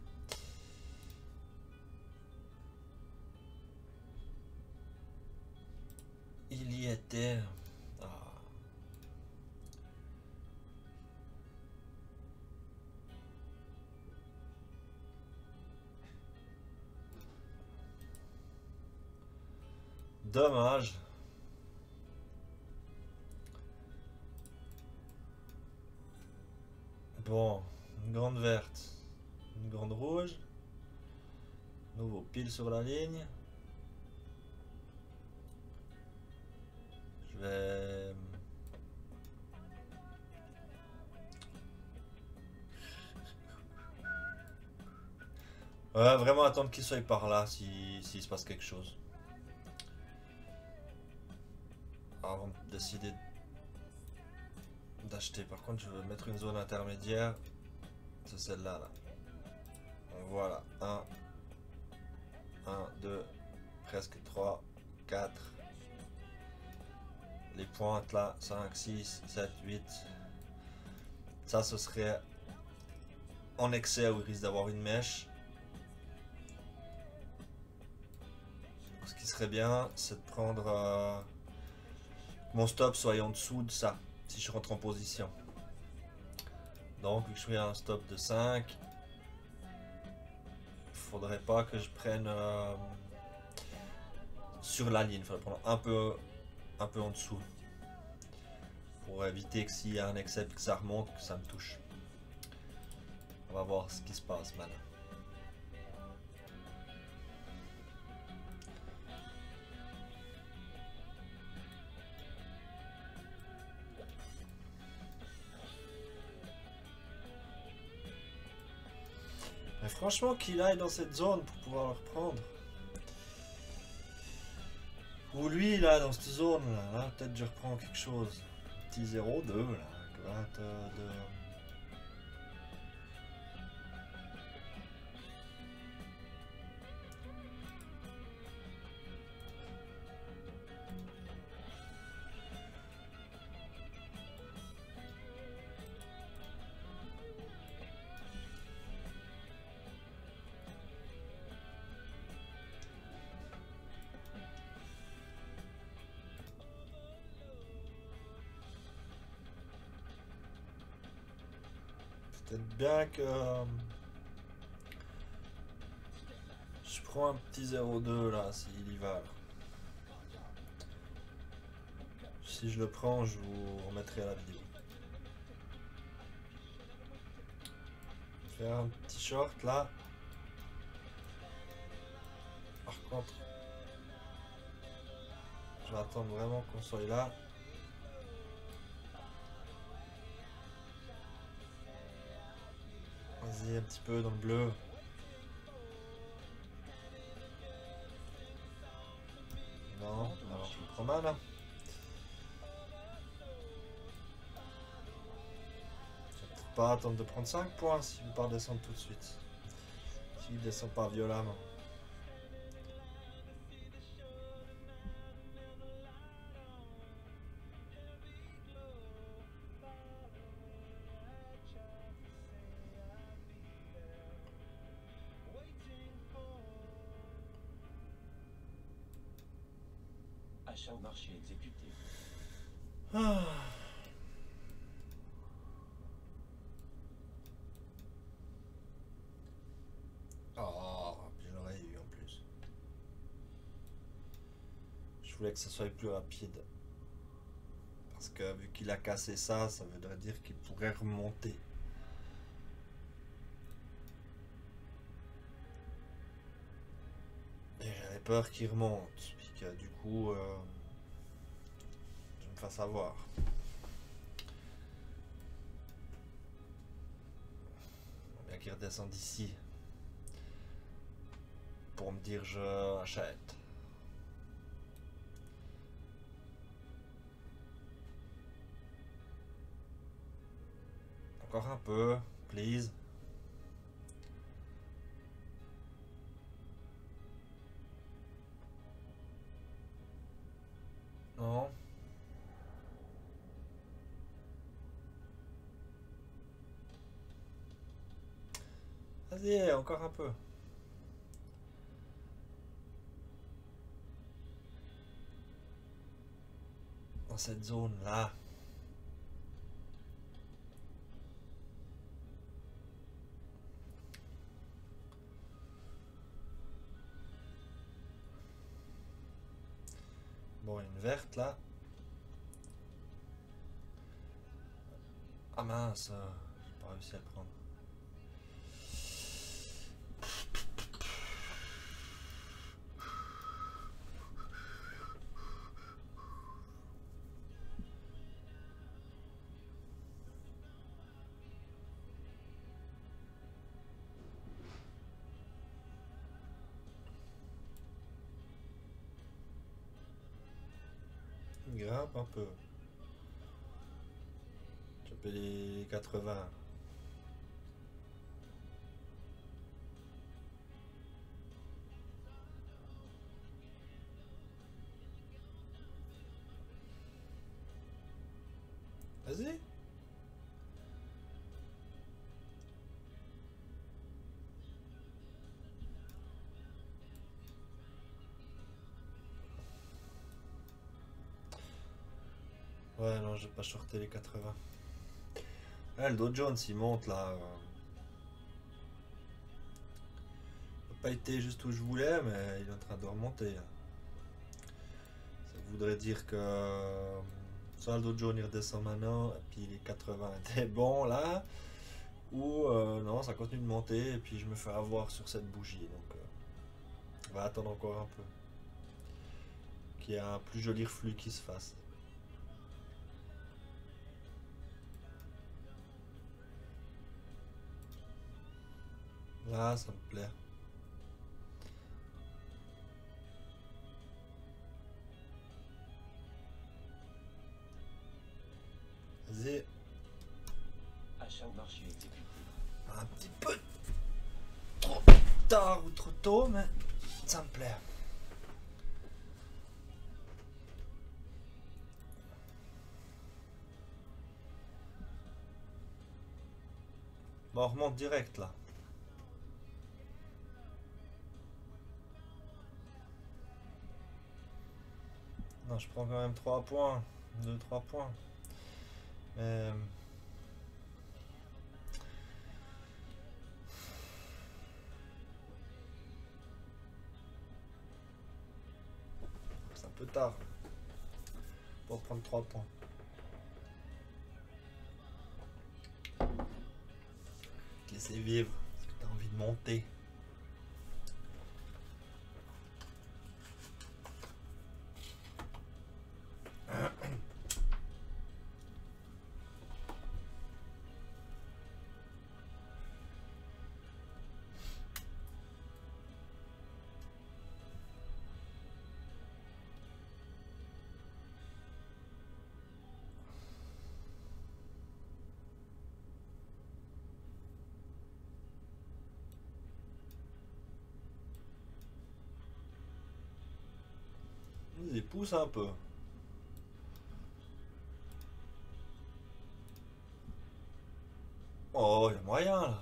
Il y était. Ah. Dommage. Bon, une grande verte, une grande rouge. Nouveau pile sur la ligne. Je vais... Ouais, vraiment attendre qu'il soit par là s'il se passe quelque chose. Avant de décider d'acheter. Par contre, je veux mettre une zone intermédiaire. C'est celle-là. Là. Voilà. 1, 2, presque 3, 4. Les pointes là. 5, 6, 7, 8. Ça, ce serait en excès où il risque d'avoir une mèche. Ce qui serait bien, c'est de prendre mon stop soit en dessous de ça, si je rentre en position. Donc, vu que je suis à un stop de 5, il faudrait pas que je prenne sur la ligne. Il fallait prendre un peu en dessous. Pour éviter que s'il y a un excès que ça remonte, que ça me touche. On va voir ce qui se passe maintenant. Mais franchement, qu'il aille dans cette zone pour pouvoir le reprendre. Ou lui, là, dans cette zone, là peut-être je reprends quelque chose. Petit 0-2, là, 22. Peut-être bien que je prends un petit 0-2 là, s'il y va. Si je le prends, je vous remettrai à la vidéo. Faire un petit short là. Par contre, je vais attendre vraiment qu'on soit là. Vas-y, un petit peu dans le bleu. Non, alors je le prends mal. Je vais peut-être pas attendre de prendre 5 points s'il ne veut pas descendre tout de suite. S'il descend pas violemment. Achat au marché exécuté. Ah. Oh, je l'aurais eu en plus. Je voulais que ça soit plus rapide. Parce que vu qu'il a cassé ça, ça voudrait dire qu'il pourrait remonter. Et j'avais peur qu'il remonte. Puis que du coup, je me fasse avoir. Bien qu'il redescende ici. Pour me dire je achète. Encore un peu, please. Non. Vas-y, encore un peu. Dans cette zone-là. Bon, une verte là. Ah mince, j'ai pas réussi à le prendre. Il grimpe un peu. Je peux les 80. Vas-y. Ouais, non, j'ai pas shorté les 80. Ah, le Dow Jones, il monte là. Il n'a pas été juste où je voulais, mais il est en train de remonter. Là. voudrait dire que soit le Dow Jones il redescend maintenant, et puis les 80 étaient bons là, ou non, ça continue de monter, et puis je me fais avoir sur cette bougie. Donc on va attendre encore un peu. Qu'il y ait un plus joli reflux qui se fasse. Là, ça me plaît. Vas-y. Achat de marché exécuté. Un petit peu trop tard ou trop tôt, mais ça me plaît. Bon, on remonte direct là. Non, je prends quand même 3 points. 2-3 points. Mais... c'est un peu tard pour prendre 3 points. Laissez vivre, parce que t'as envie de monter. Vas-y, pousse un peu. Oh, il y a moyen là.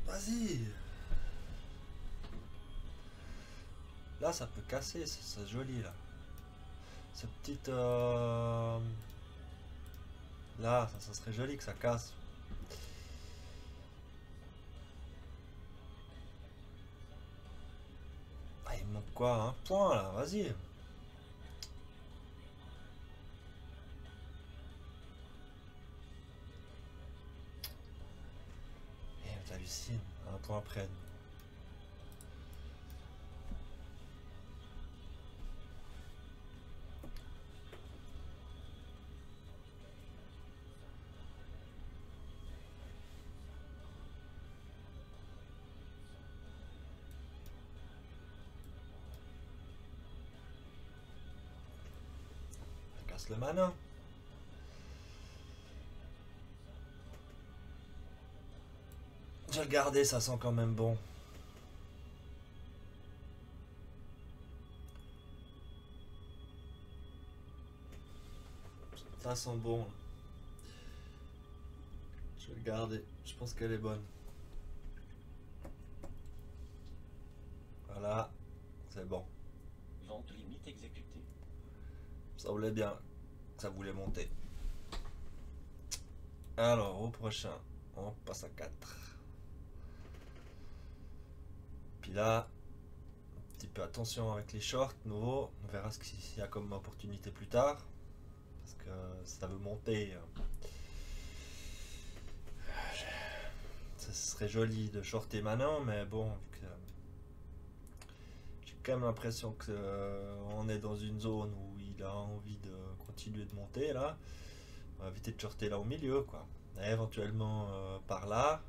Vas-y. Là, ça peut casser, c'est joli là. Cette petite... là, ça serait joli que ça casse. Ah, il me manque quoi? Un point là, vas-y. Eh, t'hallucines, un point près. Ça casse le mana. Je vais le garder, ça sent quand même bon. Ça sent bon. Je vais le garder. Je pense qu'elle est bonne. Voilà. C'est bon. Vente limite exécutée. Ça voulait bien. Ça voulait monter. Alors, au prochain. On passe à 4. Puis là, un petit peu attention avec les shorts nouveau. On verra ce qu'il y a comme opportunité plus tard. Parce que ça veut monter. Ça serait joli de shorter maintenant, mais bon, j'ai quand même l'impression que on est dans une zone où il a envie de continuer de monter là. On va éviter de shorter là au milieu, quoi. Et éventuellement par là.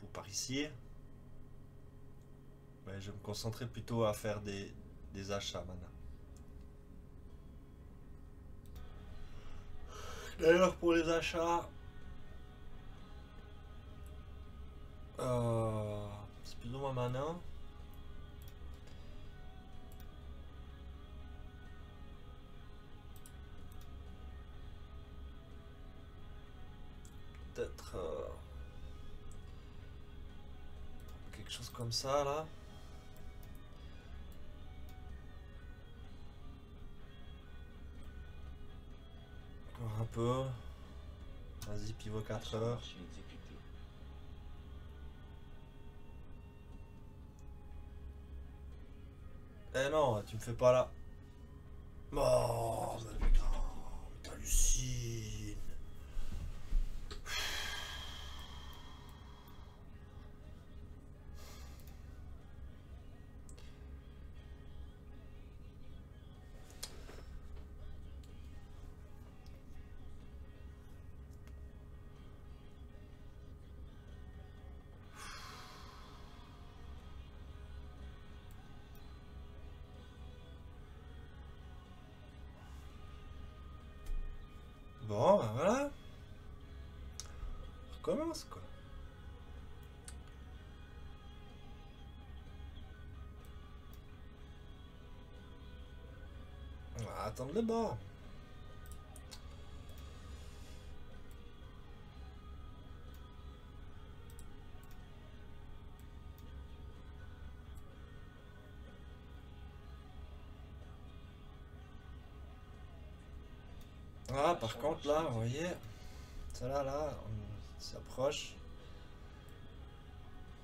Ou par ici. Mais je vais me concentrer plutôt à faire des achats maintenant. D'ailleurs, pour les achats, c'est plus ou moins maintenant. Peut-être chose comme ça là. Encore un peu. Vas-y, pivot 4 Achat au heures. marché exécuté. Eh non, tu me fais pas là. Oh, Vente mais stop putain, exécuté. t'hallucines. Bon, ben voilà. On recommence quoi. On va attendre le bord. Ah, par contre là, vous voyez, celle-là, là, on s'approche.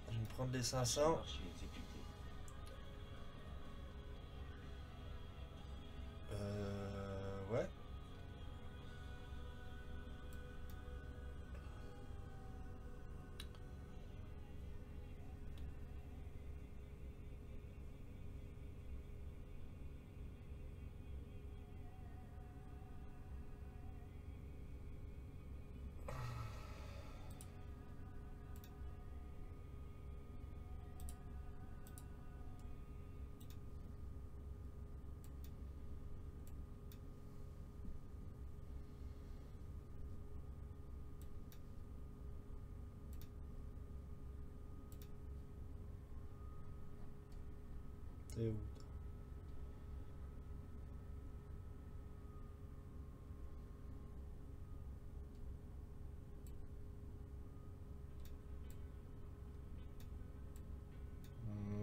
Je vais me prendre les Achat au 500. marché exécuté. Ouais. T'es où?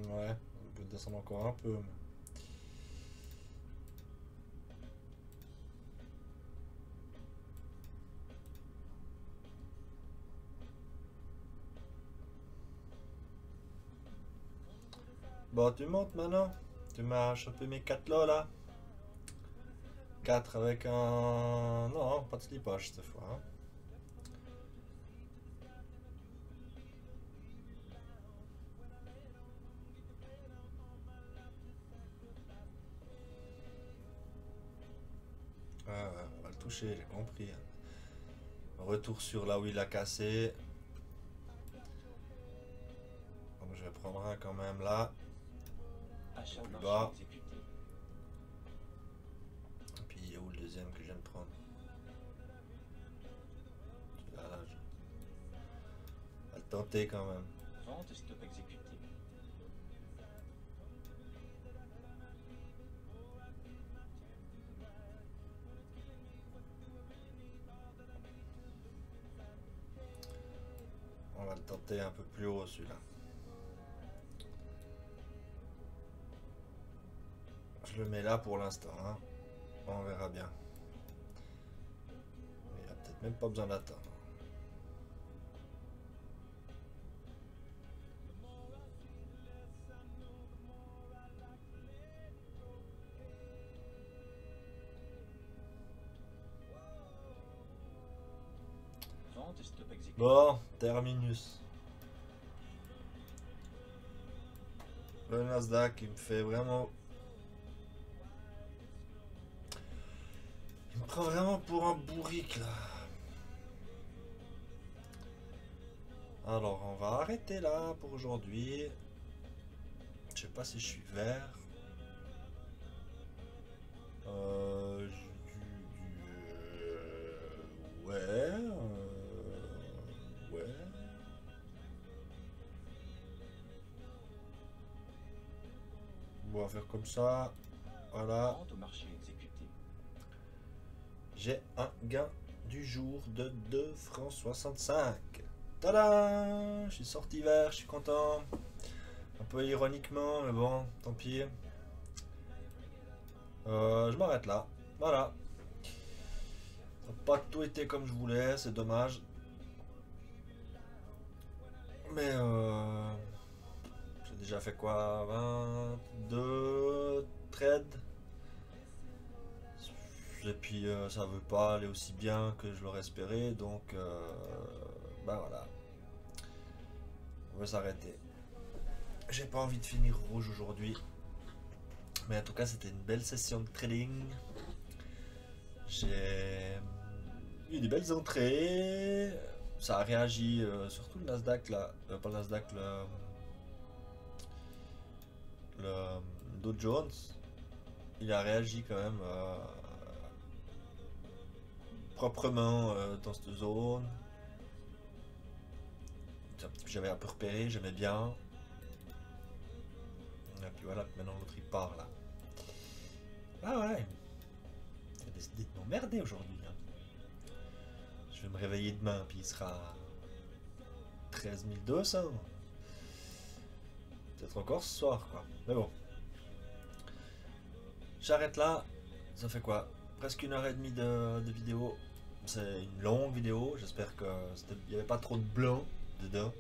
Ouais, on peut descendre encore un peu. Mais... Bon, tu montes maintenant. Tu m'as chopé mes 4 lots là. 4 avec un... Non, pas de slipage cette fois. Hein. Ouais, ouais, on va le toucher, j'ai compris. Retour sur là où il a cassé. Donc je vais prendre un quand même là. Achat au Plus marché bas. exécuté. Et puis il est où le deuxième que je viens de prendre? Celui-là, là, je vais le tenter quand même. Vente stop exécuté. On va le tenter un peu plus haut celui-là. Je le mets là pour l'instant. Hein. On verra bien. Il n'y a peut-être même pas besoin d'attendre. Vente stop exécuté. Bon, terminus. Le Nasdaq, il me fait vraiment... Il me prend vraiment pour un bourrique, là. Alors, on va arrêter là pour aujourd'hui. Je sais pas si je suis vert. Euh, ouais. Ouais. On va faire comme ça. Voilà. Vente au marché exécuté. J'ai un gain du jour de 2,65 francs. Tada! Je suis sorti vert, je suis content. Un peu ironiquement, mais bon, tant pis. Je m'arrête là. Voilà. Ça n'a pas tout été comme je voulais, c'est dommage. Mais j'ai déjà fait quoi? 22 trades. Et puis ça veut pas aller aussi bien que je l'aurais espéré, donc ben voilà. On va s'arrêter. J'ai pas envie de finir rouge aujourd'hui. Mais en tout cas, c'était une belle session de trading. J'ai eu des belles entrées. Ça a réagi, surtout le Nasdaq là. Pas le Nasdaq, le Dow Jones. Il a réagi quand même proprement dans cette zone. J'avais un peu repéré, j'aimais bien. Et puis voilà, maintenant l'autre il part là. Ah ouais, il a décidé de m'emmerder aujourd'hui. Hein. Je vais me réveiller demain, puis il sera 13 200. Peut-être encore ce soir, quoi. Mais bon. J'arrête là. Ça fait quoi? Presque 1h30 de vidéo. C'est une longue vidéo. J'espère qu'il n'y avait pas trop de blanc dedans.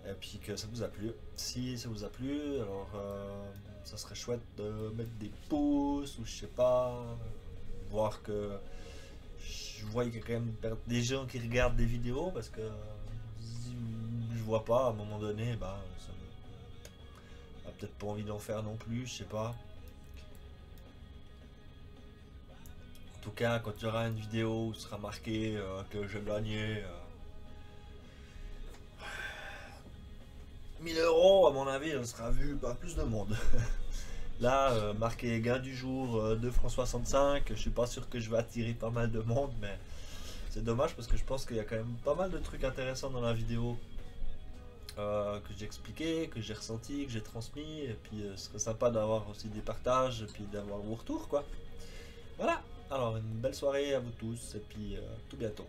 Et puis que ça vous a plu. Si ça vous a plu, alors ça serait chouette de mettre des pouces ou je sais pas. Voir que je vois qu'il y a quand même des gens qui regardent des vidéos parce que si je vois pas à un moment donné, bah ça n'a peut-être pas envie d'en faire non plus, je sais pas. En tout cas, quand il y aura une vidéo où il sera marqué que j'ai gagné 1000 €, à mon avis, elle sera vue par plus de monde. Là, marqué gain du jour 2,65 francs, je suis pas sûr que je vais attirer pas mal de monde, mais c'est dommage parce que je pense qu'il y a quand même pas mal de trucs intéressants dans la vidéo que j'ai expliqué, que j'ai ressenti, que j'ai transmis, et puis ce serait sympa d'avoir aussi des partages, et puis d'avoir vos retours, quoi. Voilà, alors une belle soirée à vous tous, et puis tout bientôt.